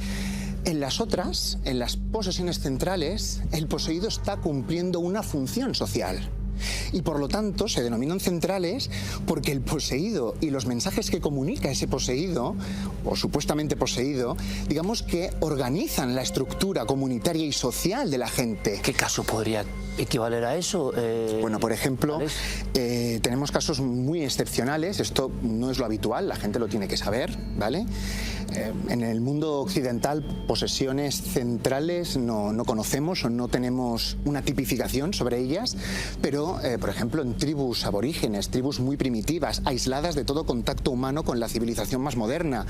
En las otras, en las posesiones centrales, el poseído está cumpliendo una función social. Y por lo tanto se denominan centrales porque el poseído y los mensajes que comunica ese poseído, o supuestamente poseído, digamos que organizan la estructura comunitaria y social de la gente. ¿Qué caso podría equivaler a eso? Bueno, por ejemplo, tenemos casos muy excepcionales, esto no es lo habitual, la gente lo tiene que saber, ¿vale? En el mundo occidental, posesiones centrales no conocemos o no tenemos una tipificación sobre ellas, pero, por ejemplo, en tribus aborígenes, tribus muy primitivas, aisladas de todo contacto humano con la civilización más moderna,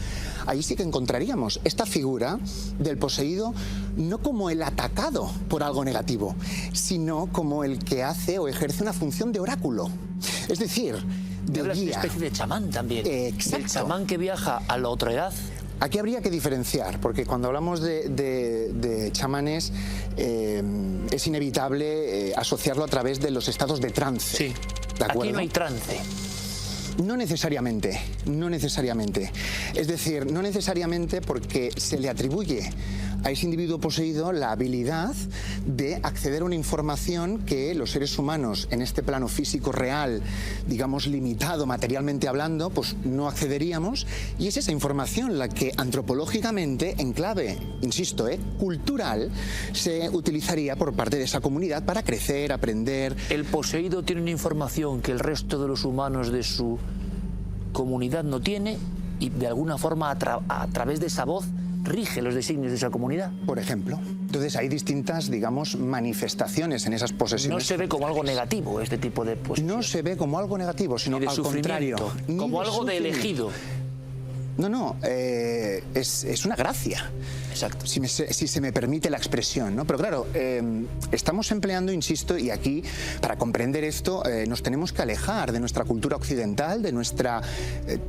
ahí sí que encontraríamos esta figura del poseído no como el atacado por algo negativo, sino como el que hace o ejerce una función de oráculo. Es decir, de una guía. especie de chamán también. Exacto. El chamán que viaja a la otra edad. Aquí habría que diferenciar, porque cuando hablamos de chamanes es inevitable asociarlo a través de los estados de trance. Sí. ¿De acuerdo? Aquí no hay trance. No necesariamente. Es decir, no necesariamente porque se le atribuye a ese individuo poseído la habilidad de acceder a una información que los seres humanos en este plano físico real, digamos limitado materialmente hablando, pues no accederíamos, y es esa información la que antropológicamente, en clave, insisto, cultural, se utilizaría por parte de esa comunidad para crecer, aprender. El poseído tiene una información que el resto de los humanos de su comunidad no tiene y de alguna forma a través de esa voz rige los designios de esa comunidad. Por ejemplo. Entonces hay distintas, digamos, manifestaciones en esas posesiones. No se ve como algo negativo este tipo de posesiones. No se ve como algo negativo, sino ni de al contrario. Como algo de elegido. No, es una gracia. Exacto. Si se me permite la expresión, ¿no? Pero claro, estamos empleando, insisto, y aquí, para comprender esto, nos tenemos que alejar de nuestra cultura occidental, de nuestra,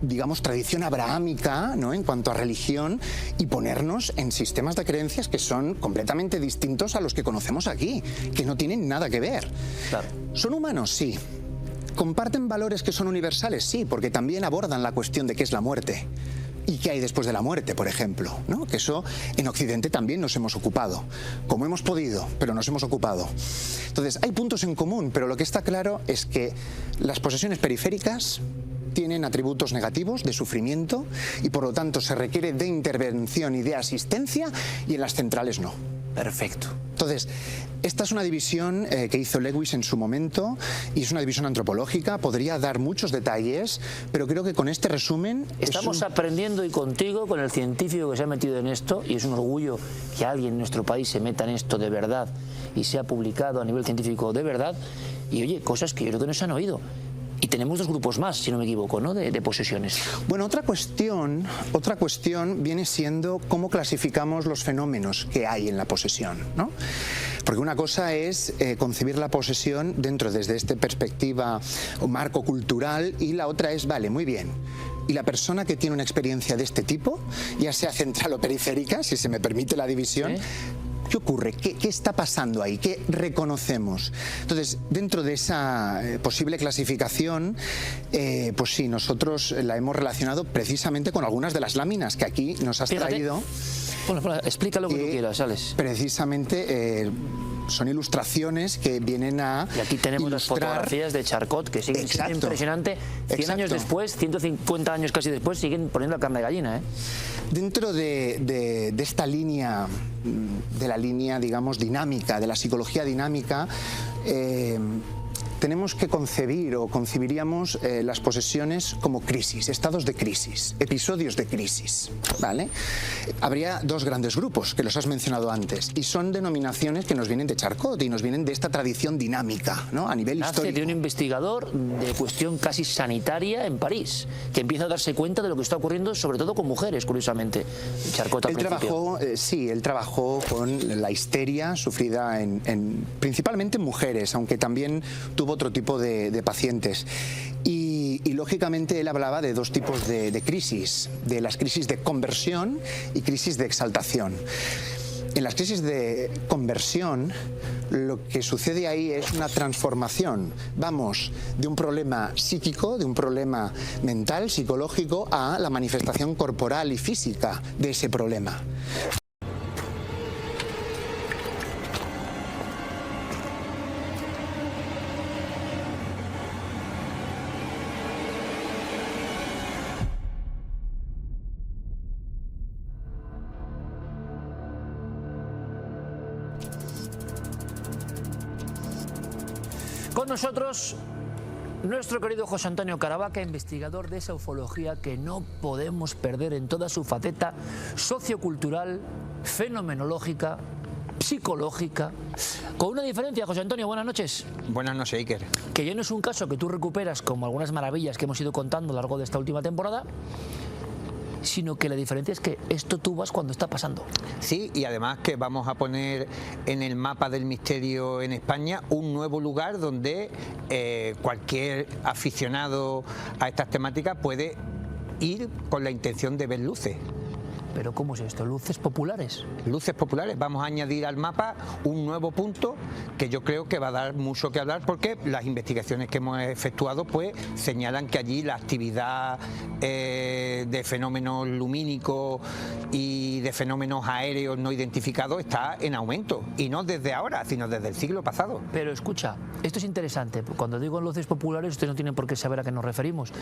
digamos, tradición abrahámica, ¿no? En cuanto a religión, y ponernos en sistemas de creencias que son completamente distintos a los que conocemos aquí, que no tienen nada que ver. Claro. ¿Son humanos? Sí. ¿Comparten valores que son universales? Sí, porque también abordan la cuestión de qué es la muerte. ¿Y qué hay después de la muerte, por ejemplo? ¿No? Que eso en Occidente también nos hemos ocupado, como hemos podido, pero nos hemos ocupado. Entonces, hay puntos en común, pero lo que está claro es que las posesiones periféricas tienen atributos negativos de sufrimiento y por lo tanto se requiere de intervención y de asistencia, y en las centrales no. Perfecto. Entonces, esta es una división que hizo Lewis en su momento y es una división antropológica. Podría dar muchos detalles, pero creo que con este resumen... Estamos aprendiendo, y contigo, con el científico que se ha metido en esto, y es un orgullo que alguien en nuestro país se meta en esto de verdad y sea publicado a nivel científico de verdad, y oye, cosas que yo creo que no se han oído. Y tenemos dos grupos más, si no me equivoco, ¿no? de posesiones. Bueno, otra cuestión viene siendo cómo clasificamos los fenómenos que hay en la posesión, ¿no? Porque una cosa es concebir la posesión desde esta perspectiva o marco cultural, y la otra es, vale, muy bien, y la persona que tiene una experiencia de este tipo, ya sea central o periférica, si se me permite la división, ¿sí? ¿Qué ocurre? ¿Qué está pasando ahí? ¿Qué reconocemos? Entonces, dentro de esa posible clasificación, pues sí, nosotros la hemos relacionado precisamente con algunas de las láminas que aquí nos has traído. Bueno, explica lo que tú quieras, Alex. Precisamente son ilustraciones que vienen a Y aquí tenemos las fotografías de Charcot, que siguen siendo impresionante. 100 años después, 150 años casi después, siguen poniendo la carne de gallina, ¿eh? Dentro de esta línea, de la línea, digamos, dinámica, de la psicología dinámica, tenemos que concebir o concebiríamos las posesiones como crisis, estados de crisis, episodios de crisis, ¿vale? Habría dos grandes grupos, que los has mencionado antes, y son denominaciones que nos vienen de Charcot y nos vienen de esta tradición dinámica, ¿no? A nivel histórico. De un investigador de cuestión casi sanitaria en París, que empieza a darse cuenta de lo que está ocurriendo, sobre todo con mujeres, curiosamente. Charcot al principio. Él trabajó con la histeria sufrida principalmente en mujeres, aunque también tuvo otro tipo de pacientes. Y lógicamente él hablaba de dos tipos de crisis, de las crisis de conversión y crisis de exaltación. En las crisis de conversión, lo que sucede ahí es una transformación. Vamos de un problema psíquico, de un problema mental, psicológico, a la manifestación corporal y física de ese problema. Con nosotros, nuestro querido José Antonio Caravaca, investigador de esa ufología que no podemos perder en toda su faceta sociocultural, fenomenológica, psicológica. Con una diferencia, José Antonio, buenas noches. Buenas noches, Iker. Que ya no es un caso que tú recuperas como algunas maravillas que hemos ido contando a lo largo de esta última temporada, sino que la diferencia es que esto tú vas cuando está pasando. Sí, y además que vamos a poner en el mapa del misterio en España un nuevo lugar donde cualquier aficionado a estas temáticas puede ir con la intención de ver luces. ¿Pero cómo es esto? ¿Luces populares? Luces populares. Vamos a añadir al mapa un nuevo punto que yo creo que va a dar mucho que hablar, porque las investigaciones que hemos efectuado pues señalan que allí la actividad de fenómenos lumínicos y y de fenómenos aéreos no identificados está en aumento, y no desde ahora, sino desde el siglo pasado. Pero escucha, esto es interesante. Cuando digo luces populares, ustedes no tienen por qué saber a qué nos referimos.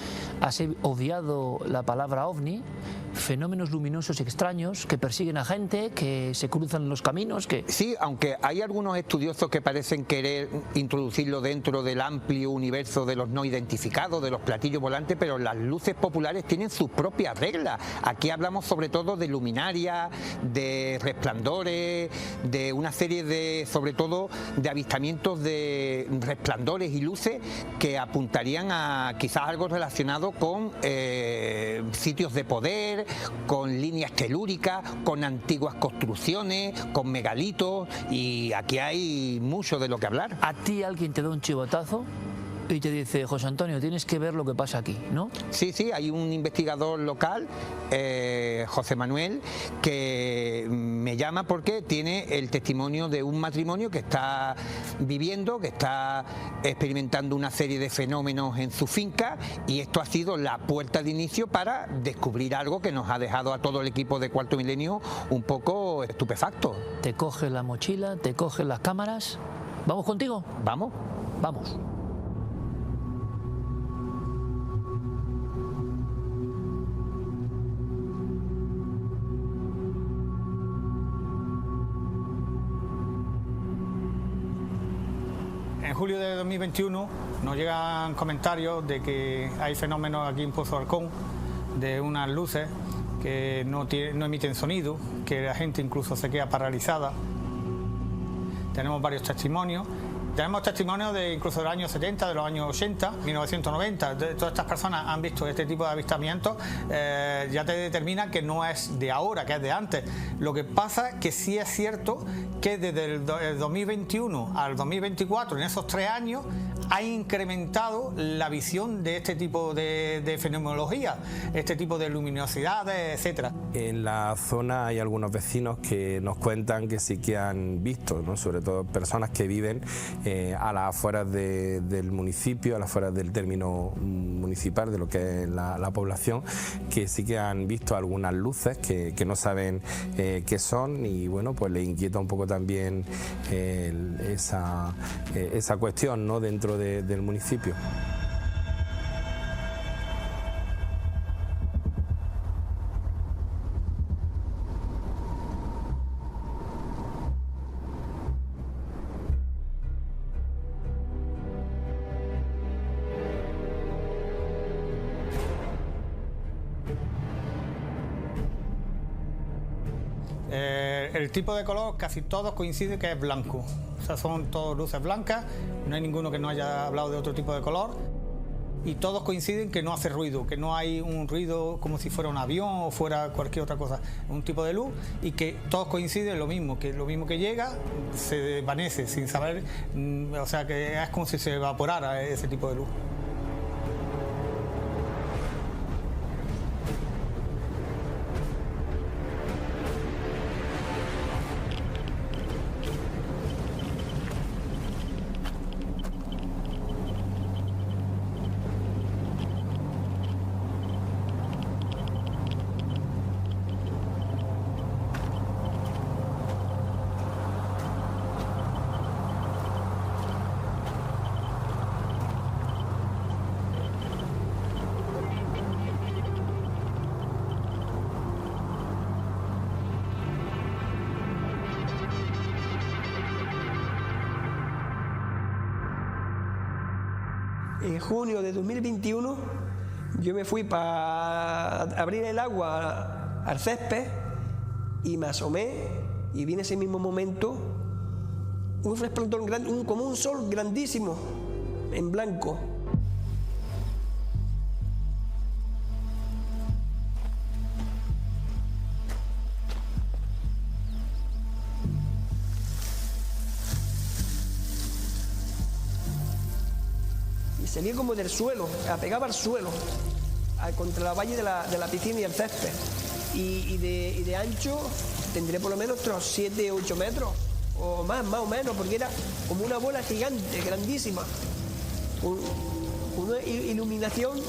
Has obviado la palabra ovni, fenómenos luminosos extraños que persiguen a gente, que se cruzan en los caminos, que... Sí, aunque hay algunos estudiosos que parecen querer introducirlo dentro del amplio universo de los no identificados, de los platillos volantes, pero las luces populares tienen sus propias reglas. Aquí hablamos sobre todo de luminarias, de resplandores, de una serie de, sobre todo, de avistamientos de resplandores y luces que apuntarían a quizás algo relacionado con sitios de poder, con líneas telúricas, con antiguas construcciones, con megalitos, y aquí hay mucho de lo que hablar. A ti alguien te da un chivotazo y te dice: José Antonio, tienes que ver lo que pasa aquí, ¿no? Sí, sí, hay un investigador local, José Manuel, que me llama porque tiene el testimonio de un matrimonio que está viviendo, que está experimentando una serie de fenómenos en su finca, y esto ha sido la puerta de inicio para descubrir algo que nos ha dejado a todo el equipo de Cuarto Milenio un poco estupefacto. Te coges la mochila, te coges las cámaras. ¿Vamos contigo? Vamos. Vamos. En julio de 2021 nos llegan comentarios de que hay fenómenos aquí en Pozo Alcón, de unas luces que no emiten sonido, que la gente incluso se queda paralizada. Tenemos varios testimonios. Tenemos testimonios de incluso de los años 70, de los años 80, 1990. Todas estas personas han visto este tipo de avistamientos. Ya te determina que no es de ahora, que es de antes. Lo que pasa es que sí es cierto que desde el 2021 al 2024, en esos 3 años, ha incrementado la visión de este tipo de fenomenología, este tipo de luminosidades, etcétera. En la zona hay algunos vecinos que nos cuentan que sí que han visto, ¿no? Sobre todo personas que viven a las afueras del municipio, a las afueras del término municipal, de lo que es la población, que sí que han visto algunas luces que no saben qué son, y bueno, pues les inquieta un poco también esa cuestión, ¿no? Dentro del municipio. El tipo de color casi todos coinciden que es blanco, o sea, son todas luces blancas, no hay ninguno que no haya hablado de otro tipo de color, y todos coinciden que no hace ruido, que no hay un ruido como si fuera un avión o fuera cualquier otra cosa, un tipo de luz, y que todos coinciden en lo mismo que llega se desvanece sin saber, o sea, que es como si se evaporara ese tipo de luz. En junio de 2021 yo me fui para abrir el agua al césped y me asomé y vi en ese mismo momento un resplandor grande, como un sol grandísimo en blanco. Salía como del suelo, apegaba al suelo, contra la valle de la piscina y el césped. Y de ancho tendría por lo menos otros 7 o 8 metros, o más o menos, porque era como una bola gigante, grandísima. Una iluminación,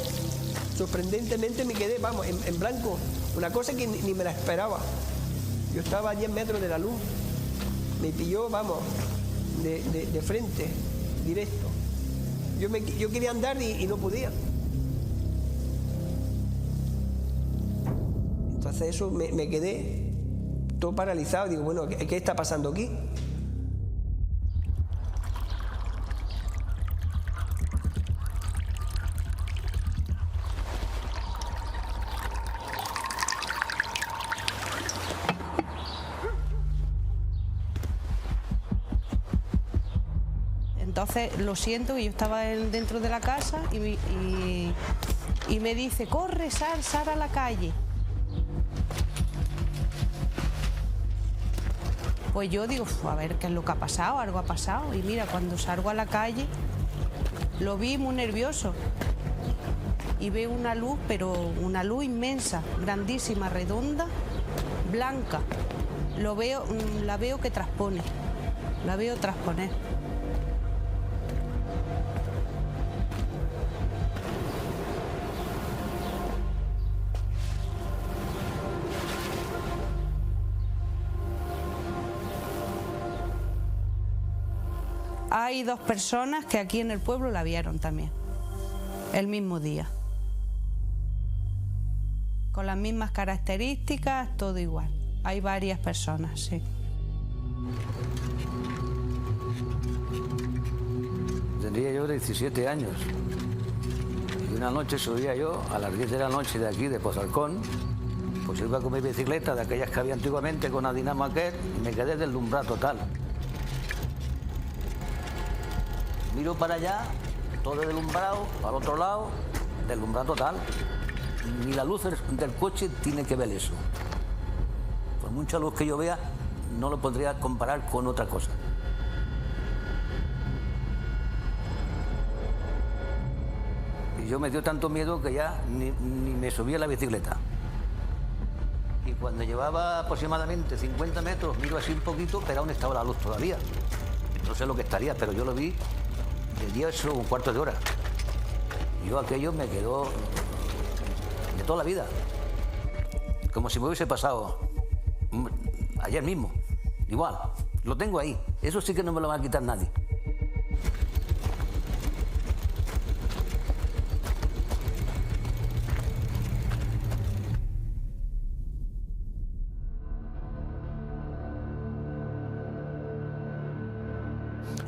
sorprendentemente me quedé, vamos, en blanco, una cosa que ni me la esperaba. Yo estaba a 10 metros de la luz. Me pilló, vamos, de frente, directo. Yo quería andar y no podía. Entonces eso me quedé todo paralizado. Digo, bueno, ¿qué está pasando aquí? Entonces lo siento, que yo estaba dentro de la casa y me dice, corre, sal a la calle. Pues yo digo, a ver qué es lo que ha pasado, algo ha pasado. Y mira, cuando salgo a la calle, lo vi muy nervioso. Y veo una luz, pero una luz inmensa, grandísima, redonda, blanca. La veo que transpone, la veo transponer. Hay 2 personas que aquí en el pueblo la vieron también, el mismo día. Con las mismas características, todo igual. Hay varias personas, sí. Tendría yo 17 años. Y una noche subía yo a las 10 de la noche de aquí, de Pozalcón, pues iba con mi bicicleta, de aquellas que había antiguamente, con la dinamo aquel, y me quedé deslumbrado total. Miro para allá, todo deslumbrado, para el otro lado, deslumbrado total. Ni la luz del coche tiene que ver eso. Por mucha luz que yo vea, no lo podría comparar con otra cosa. Y yo me dio tanto miedo que ya ni me subí a la bicicleta. Y cuando llevaba aproximadamente 50 metros, miro así un poquito, pero aún estaba la luz todavía. No sé lo que estaría, pero yo lo vi de 10 o un cuarto de hora. Yo aquello me quedó de toda la vida. Como si me hubiese pasado ayer mismo. Igual, lo tengo ahí. Eso sí que no me lo va a quitar nadie.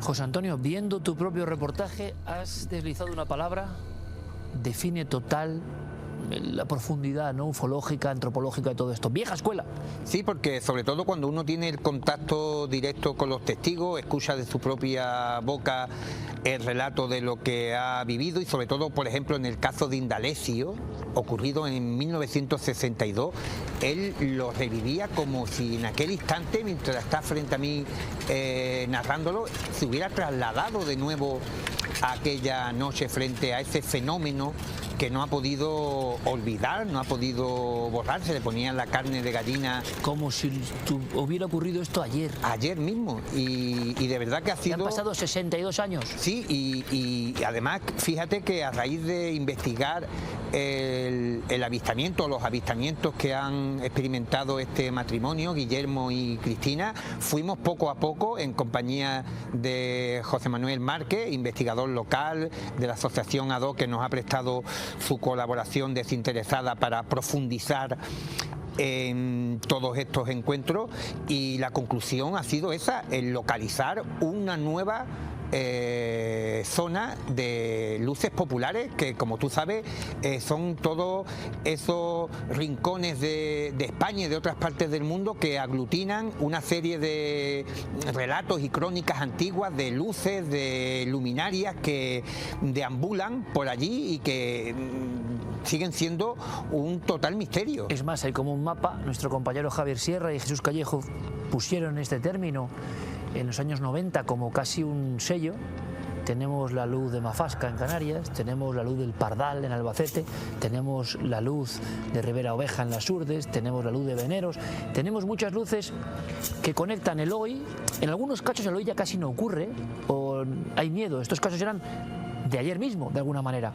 José Antonio, viendo tu propio reportaje, has deslizado una palabra, define total la profundidad, ¿no?, ufológica, antropológica de todo esto. Vieja escuela. Sí, porque sobre todo cuando uno tiene el contacto directo con los testigos, escucha de su propia boca el relato de lo que ha vivido, y sobre todo, por ejemplo, en el caso de Indalecio, ocurrido en 1962, él lo revivía como si en aquel instante, mientras está frente a mí narrándolo, se hubiera trasladado de nuevo a aquella noche frente a ese fenómeno que no ha podido olvidar, no ha podido borrar. Se le ponía la carne de gallina. Como si hubiera ocurrido esto ayer. Ayer mismo. Y de verdad que ha sido... Han pasado 62 años. Sí, y además, fíjate que a raíz de investigar el avistamiento, los avistamientos que han experimentado este matrimonio, Guillermo y Cristina, fuimos poco a poco, en compañía de José Manuel Márquez, investigador local de la asociación ADO, que nos ha prestado su colaboración desinteresada para profundizar en todos estos encuentros, y la conclusión ha sido esa, el localizar una nueva zona de luces populares que, como tú sabes, son todos esos rincones de España y de otras partes del mundo que aglutinan una serie de relatos y crónicas antiguas de luces, de luminarias que deambulan por allí y que siguen siendo un total misterio. Es más, hay como un mapa. Nuestro compañero Javier Sierra y Jesús Callejo pusieron este término en los años 90 como casi un sello. Tenemos la luz de Mafasca en Canarias, tenemos la luz del Pardal en Albacete, tenemos la luz de Ribera Oveja en las Urdes, tenemos la luz de Veneros, tenemos muchas luces que conectan el hoy. En algunos casos el hoy ya casi no ocurre, o hay miedo. Estos casos eran de ayer mismo, de alguna manera,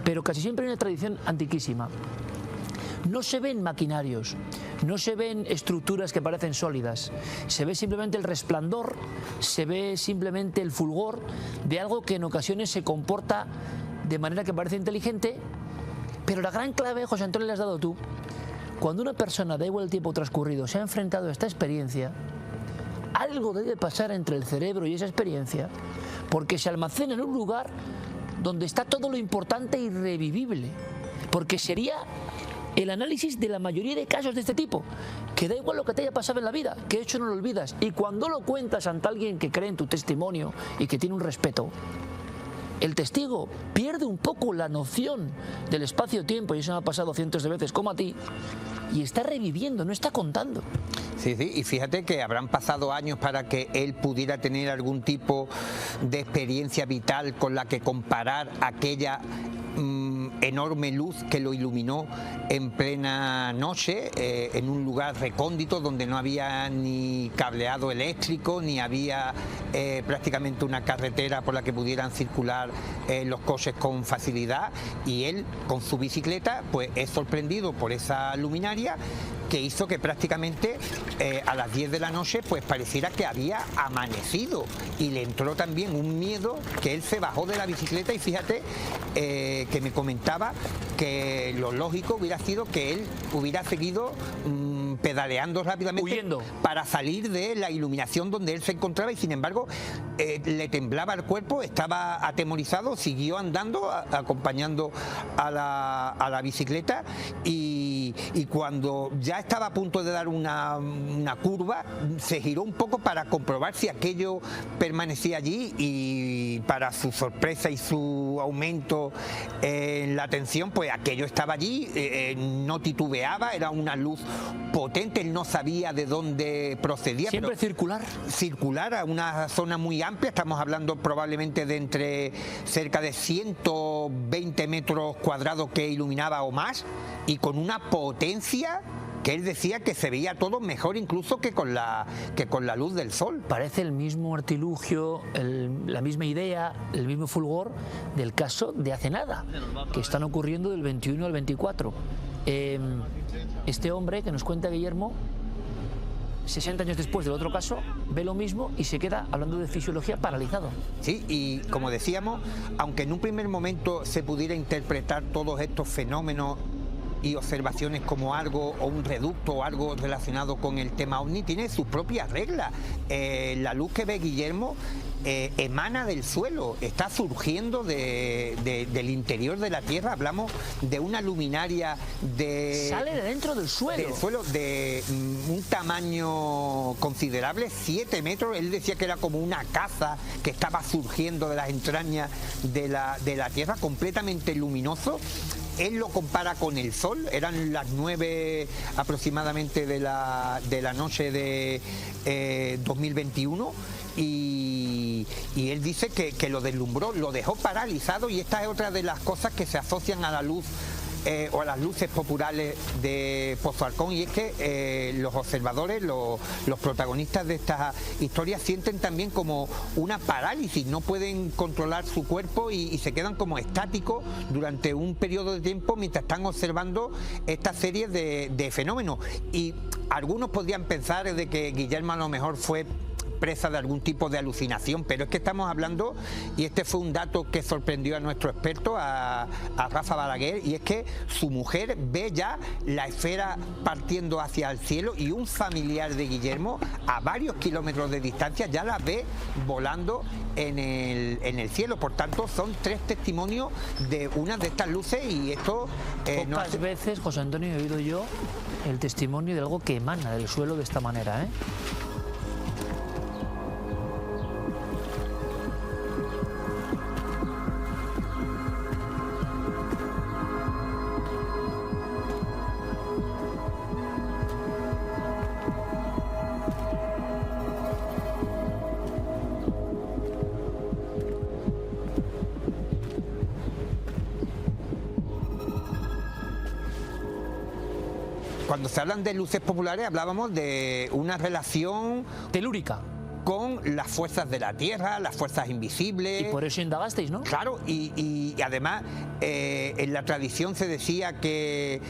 pero casi siempre hay una tradición antiquísima. No se ven maquinarios, no se ven estructuras que parecen sólidas, se ve simplemente el resplandor, se ve simplemente el fulgor de algo que en ocasiones se comporta de manera que parece inteligente, pero la gran clave, José Antonio, le has dado tú. Cuando una persona, da igual el tiempo transcurrido, se ha enfrentado a esta experiencia, algo debe pasar entre el cerebro y esa experiencia, porque se almacena en un lugar donde está todo lo importante y revivible, porque sería el análisis de la mayoría de casos de este tipo, que da igual lo que te haya pasado en la vida, que de hecho no lo olvidas, y cuando lo cuentas ante alguien que cree en tu testimonio y que tiene un respeto, el testigo pierde un poco la noción del espacio-tiempo, y eso me ha pasado cientos de veces como a ti, y está reviviendo, no está contando. Sí, sí, y fíjate que habrán pasado años para que él pudiera tener algún tipo de experiencia vital con la que comparar aquella enorme luz que lo iluminó en plena noche, en un lugar recóndito donde no había ni cableado eléctrico, ni había prácticamente una carretera por la que pudieran circular los coches con facilidad, y él con su bicicleta pues es sorprendido por esa luminaria que hizo que prácticamente a las 10 de la noche pues pareciera que había amanecido, y le entró también un miedo que él se bajó de la bicicleta, y fíjate que me comentaba que lo lógico hubiera sido que él hubiera seguido pedaleando rápidamente, huyendo, para salir de la iluminación donde él se encontraba, y sin embargo le temblaba el cuerpo, estaba atemorizado, siguió andando acompañando a la bicicleta, y cuando ya estaba a punto de dar una curva, se giró un poco para comprobar si aquello permanecía allí, y para su sorpresa y su aumento en la tensión, pues aquello estaba allí, no titubeaba, era una luz potente, él no sabía de dónde procedía. Siempre pero circular a una zona muy amplia, estamos hablando probablemente de entre cerca de 120 metros cuadrados que iluminaba o más, y con una potencia que él decía que se veía todo mejor incluso que con la luz del sol. Parece el mismo artilugio, la misma idea, el mismo fulgor del caso de hace nada, que están ocurriendo del 21 al 24. Este hombre que nos cuenta Guillermo, 60 años después del otro caso, ve lo mismo y se queda, hablando de fisiología, paralizado. Sí, y como decíamos, aunque en un primer momento se pudiera interpretar todos estos fenómenos y observaciones como algo, o un reducto, o algo relacionado con el tema OVNI, tiene sus propias reglas. La luz que ve Guillermo emana del suelo, está surgiendo del interior de la Tierra. Hablamos de una luminaria sale de dentro del suelo. De un tamaño considerable, 7 metros. Él decía que era como una caza que estaba surgiendo de las entrañas de la Tierra, completamente luminoso. Él lo compara con el sol, eran las 9 aproximadamente de la noche de 2021, y él dice que lo deslumbró, lo dejó paralizado, y esta es otra de las cosas que se asocian a la luz o a las luces populares de Pozo Alcón, y es que los observadores, los protagonistas de estas historias sienten también como una parálisis, no pueden controlar su cuerpo y se quedan como estáticos durante un periodo de tiempo mientras están observando esta serie de fenómenos. Y algunos podrían pensar de que Guillermo a lo mejor fue presa de algún tipo de alucinación, pero es que estamos hablando, y este fue un dato que sorprendió a nuestro experto, a Rafa Balaguer, y es que su mujer ve ya la esfera partiendo hacia el cielo, y un familiar de Guillermo a varios kilómetros de distancia ya la ve volando en el cielo. Por tanto, son 3 testimonios de una de estas luces, y esto pocas veces, José Antonio, he oído yo el testimonio de algo que emana del suelo de esta manera, ¿eh? Cuando se hablan de luces populares hablábamos de una relación telúrica con las fuerzas de la Tierra, las fuerzas invisibles. Y por eso indagasteis, ¿no? Claro, y además en la tradición se decía que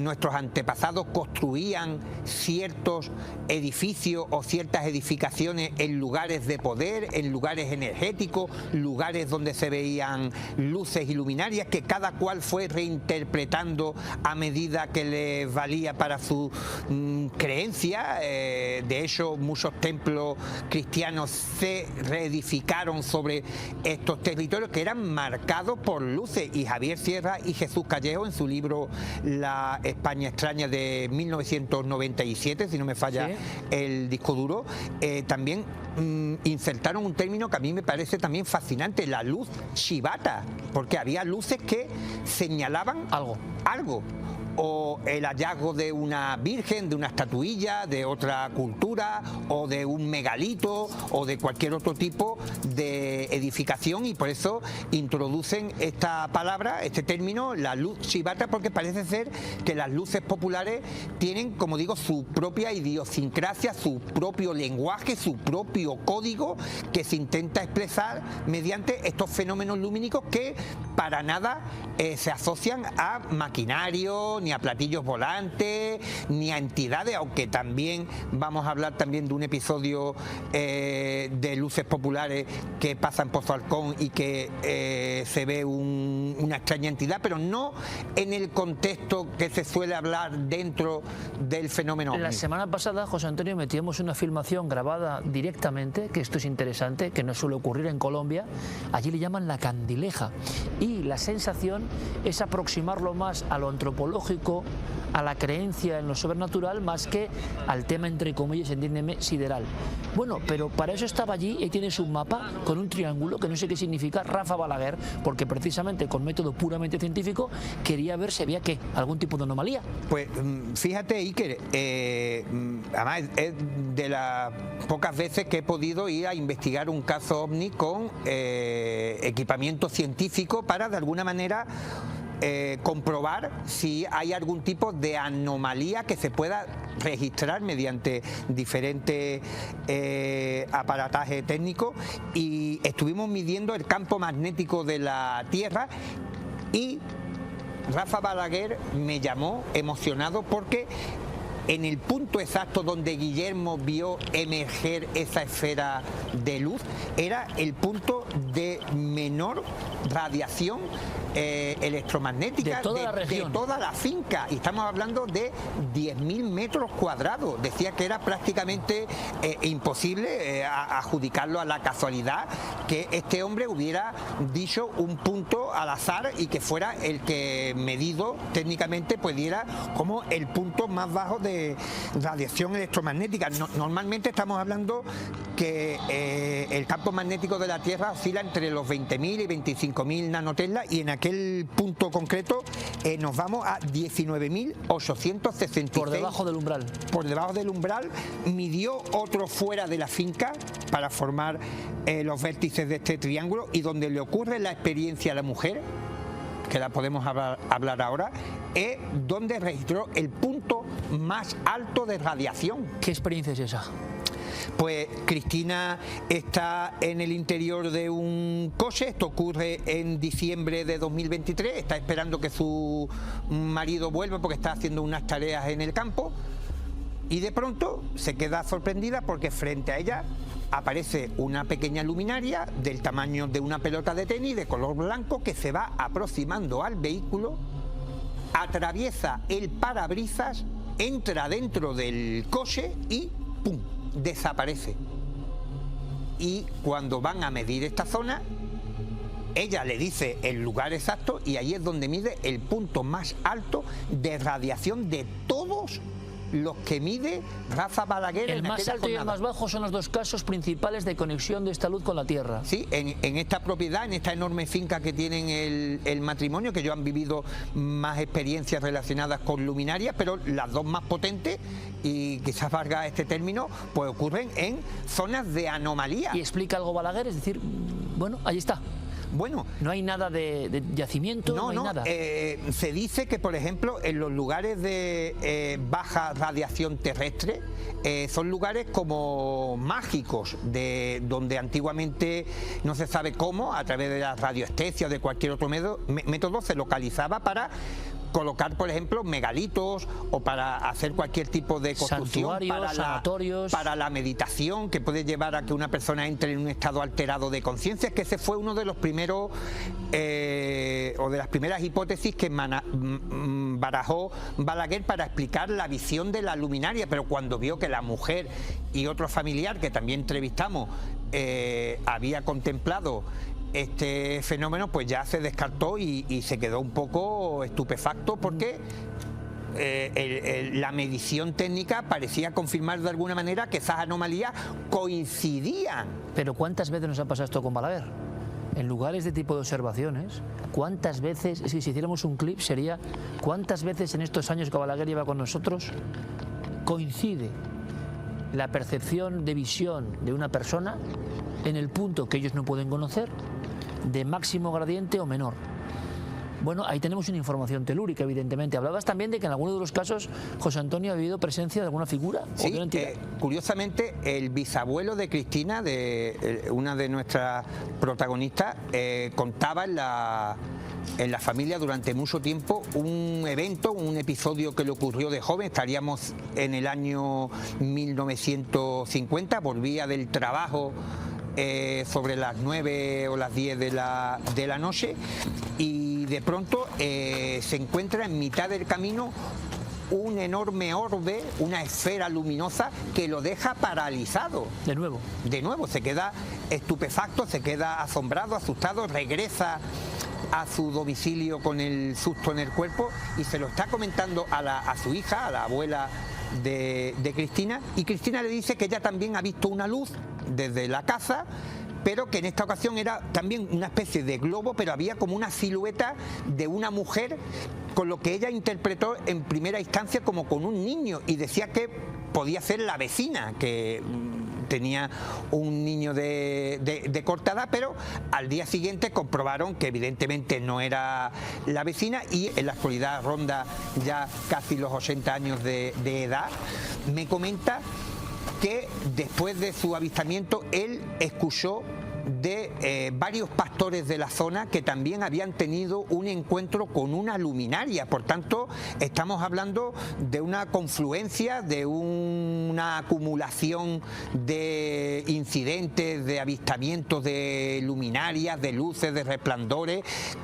nuestros antepasados construían ciertos edificios o ciertas edificaciones en lugares de poder, en lugares energéticos, lugares donde se veían luces y luminarias que cada cual fue reinterpretando a medida que les valía para su creencia. De hecho, muchos templos cristianos se reedificaron sobre estos territorios que eran marcados por luces, y Javier Sierra y Jesús Callejo en su libro La España extraña de 1997, si no me falla el disco duro, también insertaron un término que a mí me parece también fascinante, la luz chivata, porque había luces que señalaban algo, o el hallazgo de una virgen, de una estatuilla, de otra cultura, o de un megalito, o de cualquier otro tipo de edificación, y por eso introducen esta palabra, este término, la luz chivata, porque parece ser que las luces populares tienen, como digo, su propia idiosincrasia, su propio lenguaje, su propio código, que se intenta expresar mediante estos fenómenos lumínicos que para nada se asocian a maquinario, ni a platillos volantes, ni a entidades, aunque también vamos a hablar también de un episodio de luces populares que pasa en Pozo Alcón y que se ve una extraña entidad, pero no en el contexto que se suele hablar dentro del fenómeno ovni. La semana pasada, José Antonio, metíamos una filmación grabada directamente, que esto es interesante, que no suele ocurrir en Colombia. Allí le llaman la candileja, y la sensación es aproximarlo más a lo antropológico, a la creencia en lo sobrenatural, más que al tema, entre comillas, entiéndeme, sideral. Bueno, pero para eso estaba allí, y tienes un mapa con un triángulo que no sé qué significa, Rafa Balaguer, porque precisamente con método puramente científico quería ver si había algún tipo de anomalía. Pues fíjate, Iker, además es de las pocas veces que he podido ir a investigar un caso ovni con equipamiento científico para de alguna manera comprobar si hay algún tipo de anomalía que se pueda registrar mediante diferentes aparataje técnico, y estuvimos midiendo el campo magnético de la Tierra, y Rafa Balaguer me llamó emocionado porque en el punto exacto donde Guillermo vio emerger esa esfera de luz era el punto de menor radiación electromagnética de toda la región, de toda la finca, y estamos hablando de 10.000 metros cuadrados. Decía que era prácticamente imposible adjudicarlo a la casualidad que este hombre hubiera dicho un punto al azar y que fuera el que medido técnicamente pues diera como el punto más bajo de radiación electromagnética. Normalmente estamos hablando que el campo magnético de la Tierra oscila entre los 20.000 y 25.000 nanoteslas, y en aquel punto concreto nos vamos a 19.866. Por debajo del umbral. Por debajo del umbral. Midió otro fuera de la finca para formar los vértices de este triángulo, y donde le ocurre la experiencia a la mujer, que la podemos hablar ahora, es donde registró el punto más alto de radiación. ¿Qué experiencia es esa? Pues Cristina está en el interior de un coche, esto ocurre en diciembre de 2023, está esperando que su marido vuelva porque está haciendo unas tareas en el campo, y de pronto se queda sorprendida porque frente a ella aparece una pequeña luminaria del tamaño de una pelota de tenis de color blanco que se va aproximando al vehículo, atraviesa el parabrisas, entra dentro del coche y ¡pum!, desaparece. Y cuando van a medir esta zona, ella le dice el lugar exacto, y ahí es donde mide el punto más alto de radiación de todos los que mide Rafa Balaguer. El más alto y el más bajo son los dos casos principales de conexión de esta luz con la Tierra. Sí, en esta propiedad, en esta enorme finca que tienen el matrimonio, que ellos han vivido más experiencias relacionadas con luminarias, pero las dos más potentes, y quizás valga este término, pues ocurren en zonas de anomalía. ¿Y explica algo Balaguer? Es decir, bueno, ahí está. Bueno, no hay nada de yacimiento, no hay nada. Se dice que, por ejemplo, en los lugares de baja radiación terrestre son lugares como mágicos, donde antiguamente no se sabe cómo, a través de la radioestesia o de cualquier otro método, se localizaba para colocar, por ejemplo, megalitos o para hacer cualquier tipo de construcción santuarios, sanatorios, para la meditación, que puede llevar a que una persona entre en un estado alterado de conciencia. Es que ese fue uno de los primeros o de las primeras hipótesis que barajó Balaguer para explicar la visión de la luminaria, pero cuando vio que la mujer y otro familiar que también entrevistamos había contemplado este fenómeno, pues ya se descartó y se quedó un poco estupefacto porque la medición técnica parecía confirmar de alguna manera que esas anomalías coincidían. Pero ¿cuántas veces nos ha pasado esto con Balaguer? En lugares de tipo de observaciones, ¿cuántas veces, si hiciéramos un clip sería, cuántas veces en estos años que Balaguer lleva con nosotros coincide la percepción de visión de una persona en el punto que ellos no pueden conocer, de máximo gradiente o menor? Bueno, ahí tenemos una información telúrica, evidentemente. Hablabas también de que en algunos de los casos, José Antonio, ha habido presencia de alguna figura. Sí, curiosamente, el bisabuelo de Cristina, de una de nuestras protagonistas, contaba en la familia durante mucho tiempo un evento, un episodio que le ocurrió de joven. Estaríamos en el año 1950, volvía del trabajo sobre las 9 o las 10 de la noche y de pronto se encuentra en mitad del camino un enorme orbe, una esfera luminosa que lo deja paralizado. De nuevo se queda estupefacto, se queda asombrado, asustado, regresa a su domicilio con el susto en el cuerpo y se lo está comentando a su hija, a la abuela de Cristina, y Cristina le dice que ella también ha visto una luz desde la casa, pero que en esta ocasión era también una especie de globo, pero había como una silueta de una mujer, con lo que ella interpretó en primera instancia como con un niño, y decía que podía ser la vecina, que tenía un niño de corta edad, pero al día siguiente comprobaron que evidentemente no era la vecina, y en la actualidad ronda ya casi los 80 años de edad. Me comenta que después de su avistamiento él escuchó de varios pastores de la zona que también habían tenido un encuentro con una luminaria. Por tanto, estamos hablando de una confluencia, de una acumulación de incidentes, de avistamientos de luminarias, de luces, de resplandores,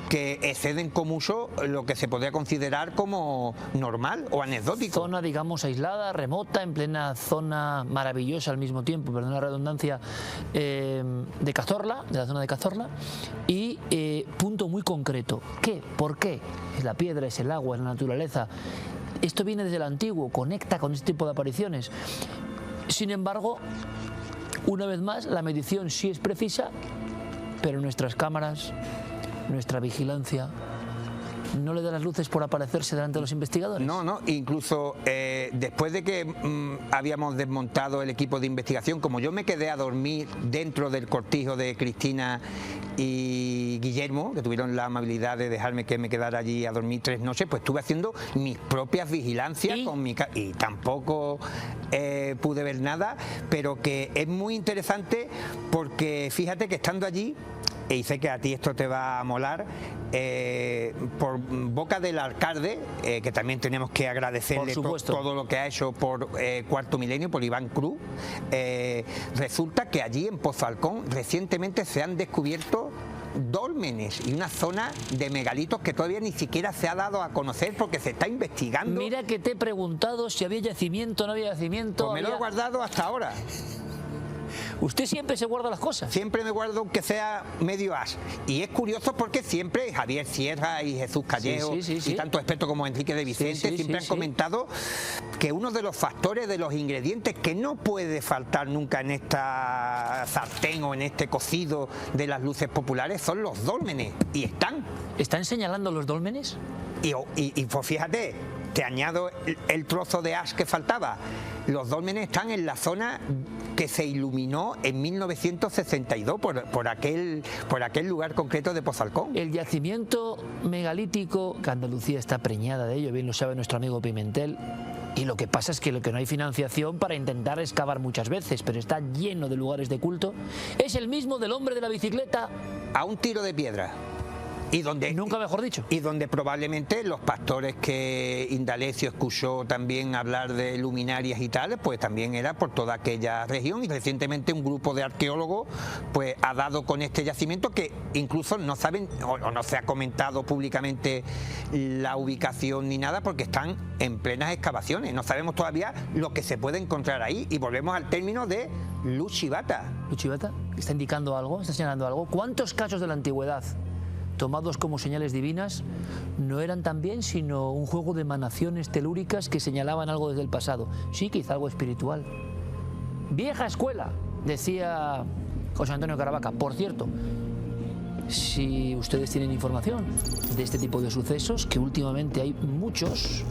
que exceden con mucho lo que se podría considerar como normal o anecdótico. Zona, digamos, aislada, remota, en plena zona maravillosa al mismo tiempo, perdón la redundancia, de Cazorla, de la zona de Cazorla, y punto muy concreto. ¿Qué? ¿Por qué? Es la piedra, es el agua, es la naturaleza. Esto viene desde el antiguo, conecta con este tipo de apariciones. Sin embargo, una vez más, la medición sí es precisa, pero nuestras cámaras, nuestra vigilancia, ¿no le da las luces por aparecerse delante de los investigadores? No, incluso después de que habíamos desmontado el equipo de investigación, como yo me quedé a dormir dentro del cortijo de Cristina y Guillermo, que tuvieron la amabilidad de dejarme que me quedara allí a dormir 3 noches, pues estuve haciendo mis propias vigilancias y tampoco pude ver nada, pero que es muy interesante porque fíjate que estando allí, y sé que a ti esto te va a molar, por boca del alcalde, que también tenemos que agradecerle todo lo que ha hecho por Cuarto Milenio, por Iván Cruz, resulta que allí en Pozalcón recientemente se han descubierto dólmenes y una zona de megalitos que todavía ni siquiera se ha dado a conocer porque se está investigando. Mira que te he preguntado si había yacimiento o no había yacimiento. Pues me lo he guardado hasta ahora. ¿Usted siempre se guarda las cosas? Siempre me guardo aunque sea medio as. Y es curioso porque siempre Javier Sierra y Jesús Callejo y tanto expertos como Enrique de Vicente siempre han comentado que uno de los factores, de los ingredientes que no puede faltar nunca en esta sartén o en este cocido de las luces populares son los dólmenes. Y están. ¿Están señalando los dólmenes? Y pues fíjate, te añado el trozo de as que faltaba. Los dólmenes están en la zona que se iluminó en 1962 por aquel lugar concreto de Pozalcón. El yacimiento megalítico, que Andalucía está preñada de ello, bien lo sabe nuestro amigo Pimentel, y lo que pasa es que no hay financiación para intentar excavar muchas veces, pero está lleno de lugares de culto, es el mismo del hombre de la bicicleta. A un tiro de piedra. Y donde, nunca mejor dicho. Y donde probablemente los pastores que Indalecio escuchó también hablar de luminarias y tal, pues también era por toda aquella región. Y recientemente un grupo de arqueólogos pues ha dado con este yacimiento que incluso no saben o no se ha comentado públicamente la ubicación ni nada porque están en plenas excavaciones. No sabemos todavía lo que se puede encontrar ahí. Y volvemos al término de luz chivata. ¿Luz chivata? ¿Está indicando algo? ¿Está señalando algo? ¿Cuántos casos de la antigüedad, tomados como señales divinas, no eran también sino un juego de emanaciones telúricas que señalaban algo desde el pasado? Sí, quizá algo espiritual. Vieja escuela, decía José Antonio Caravaca. Por cierto, si ustedes tienen información de este tipo de sucesos, que últimamente hay muchos,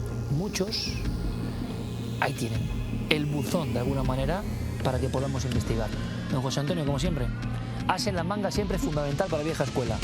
ahí tienen el buzón de alguna manera para que podamos investigar. Don José Antonio, como siempre, as en la manga siempre fundamental para la vieja escuela.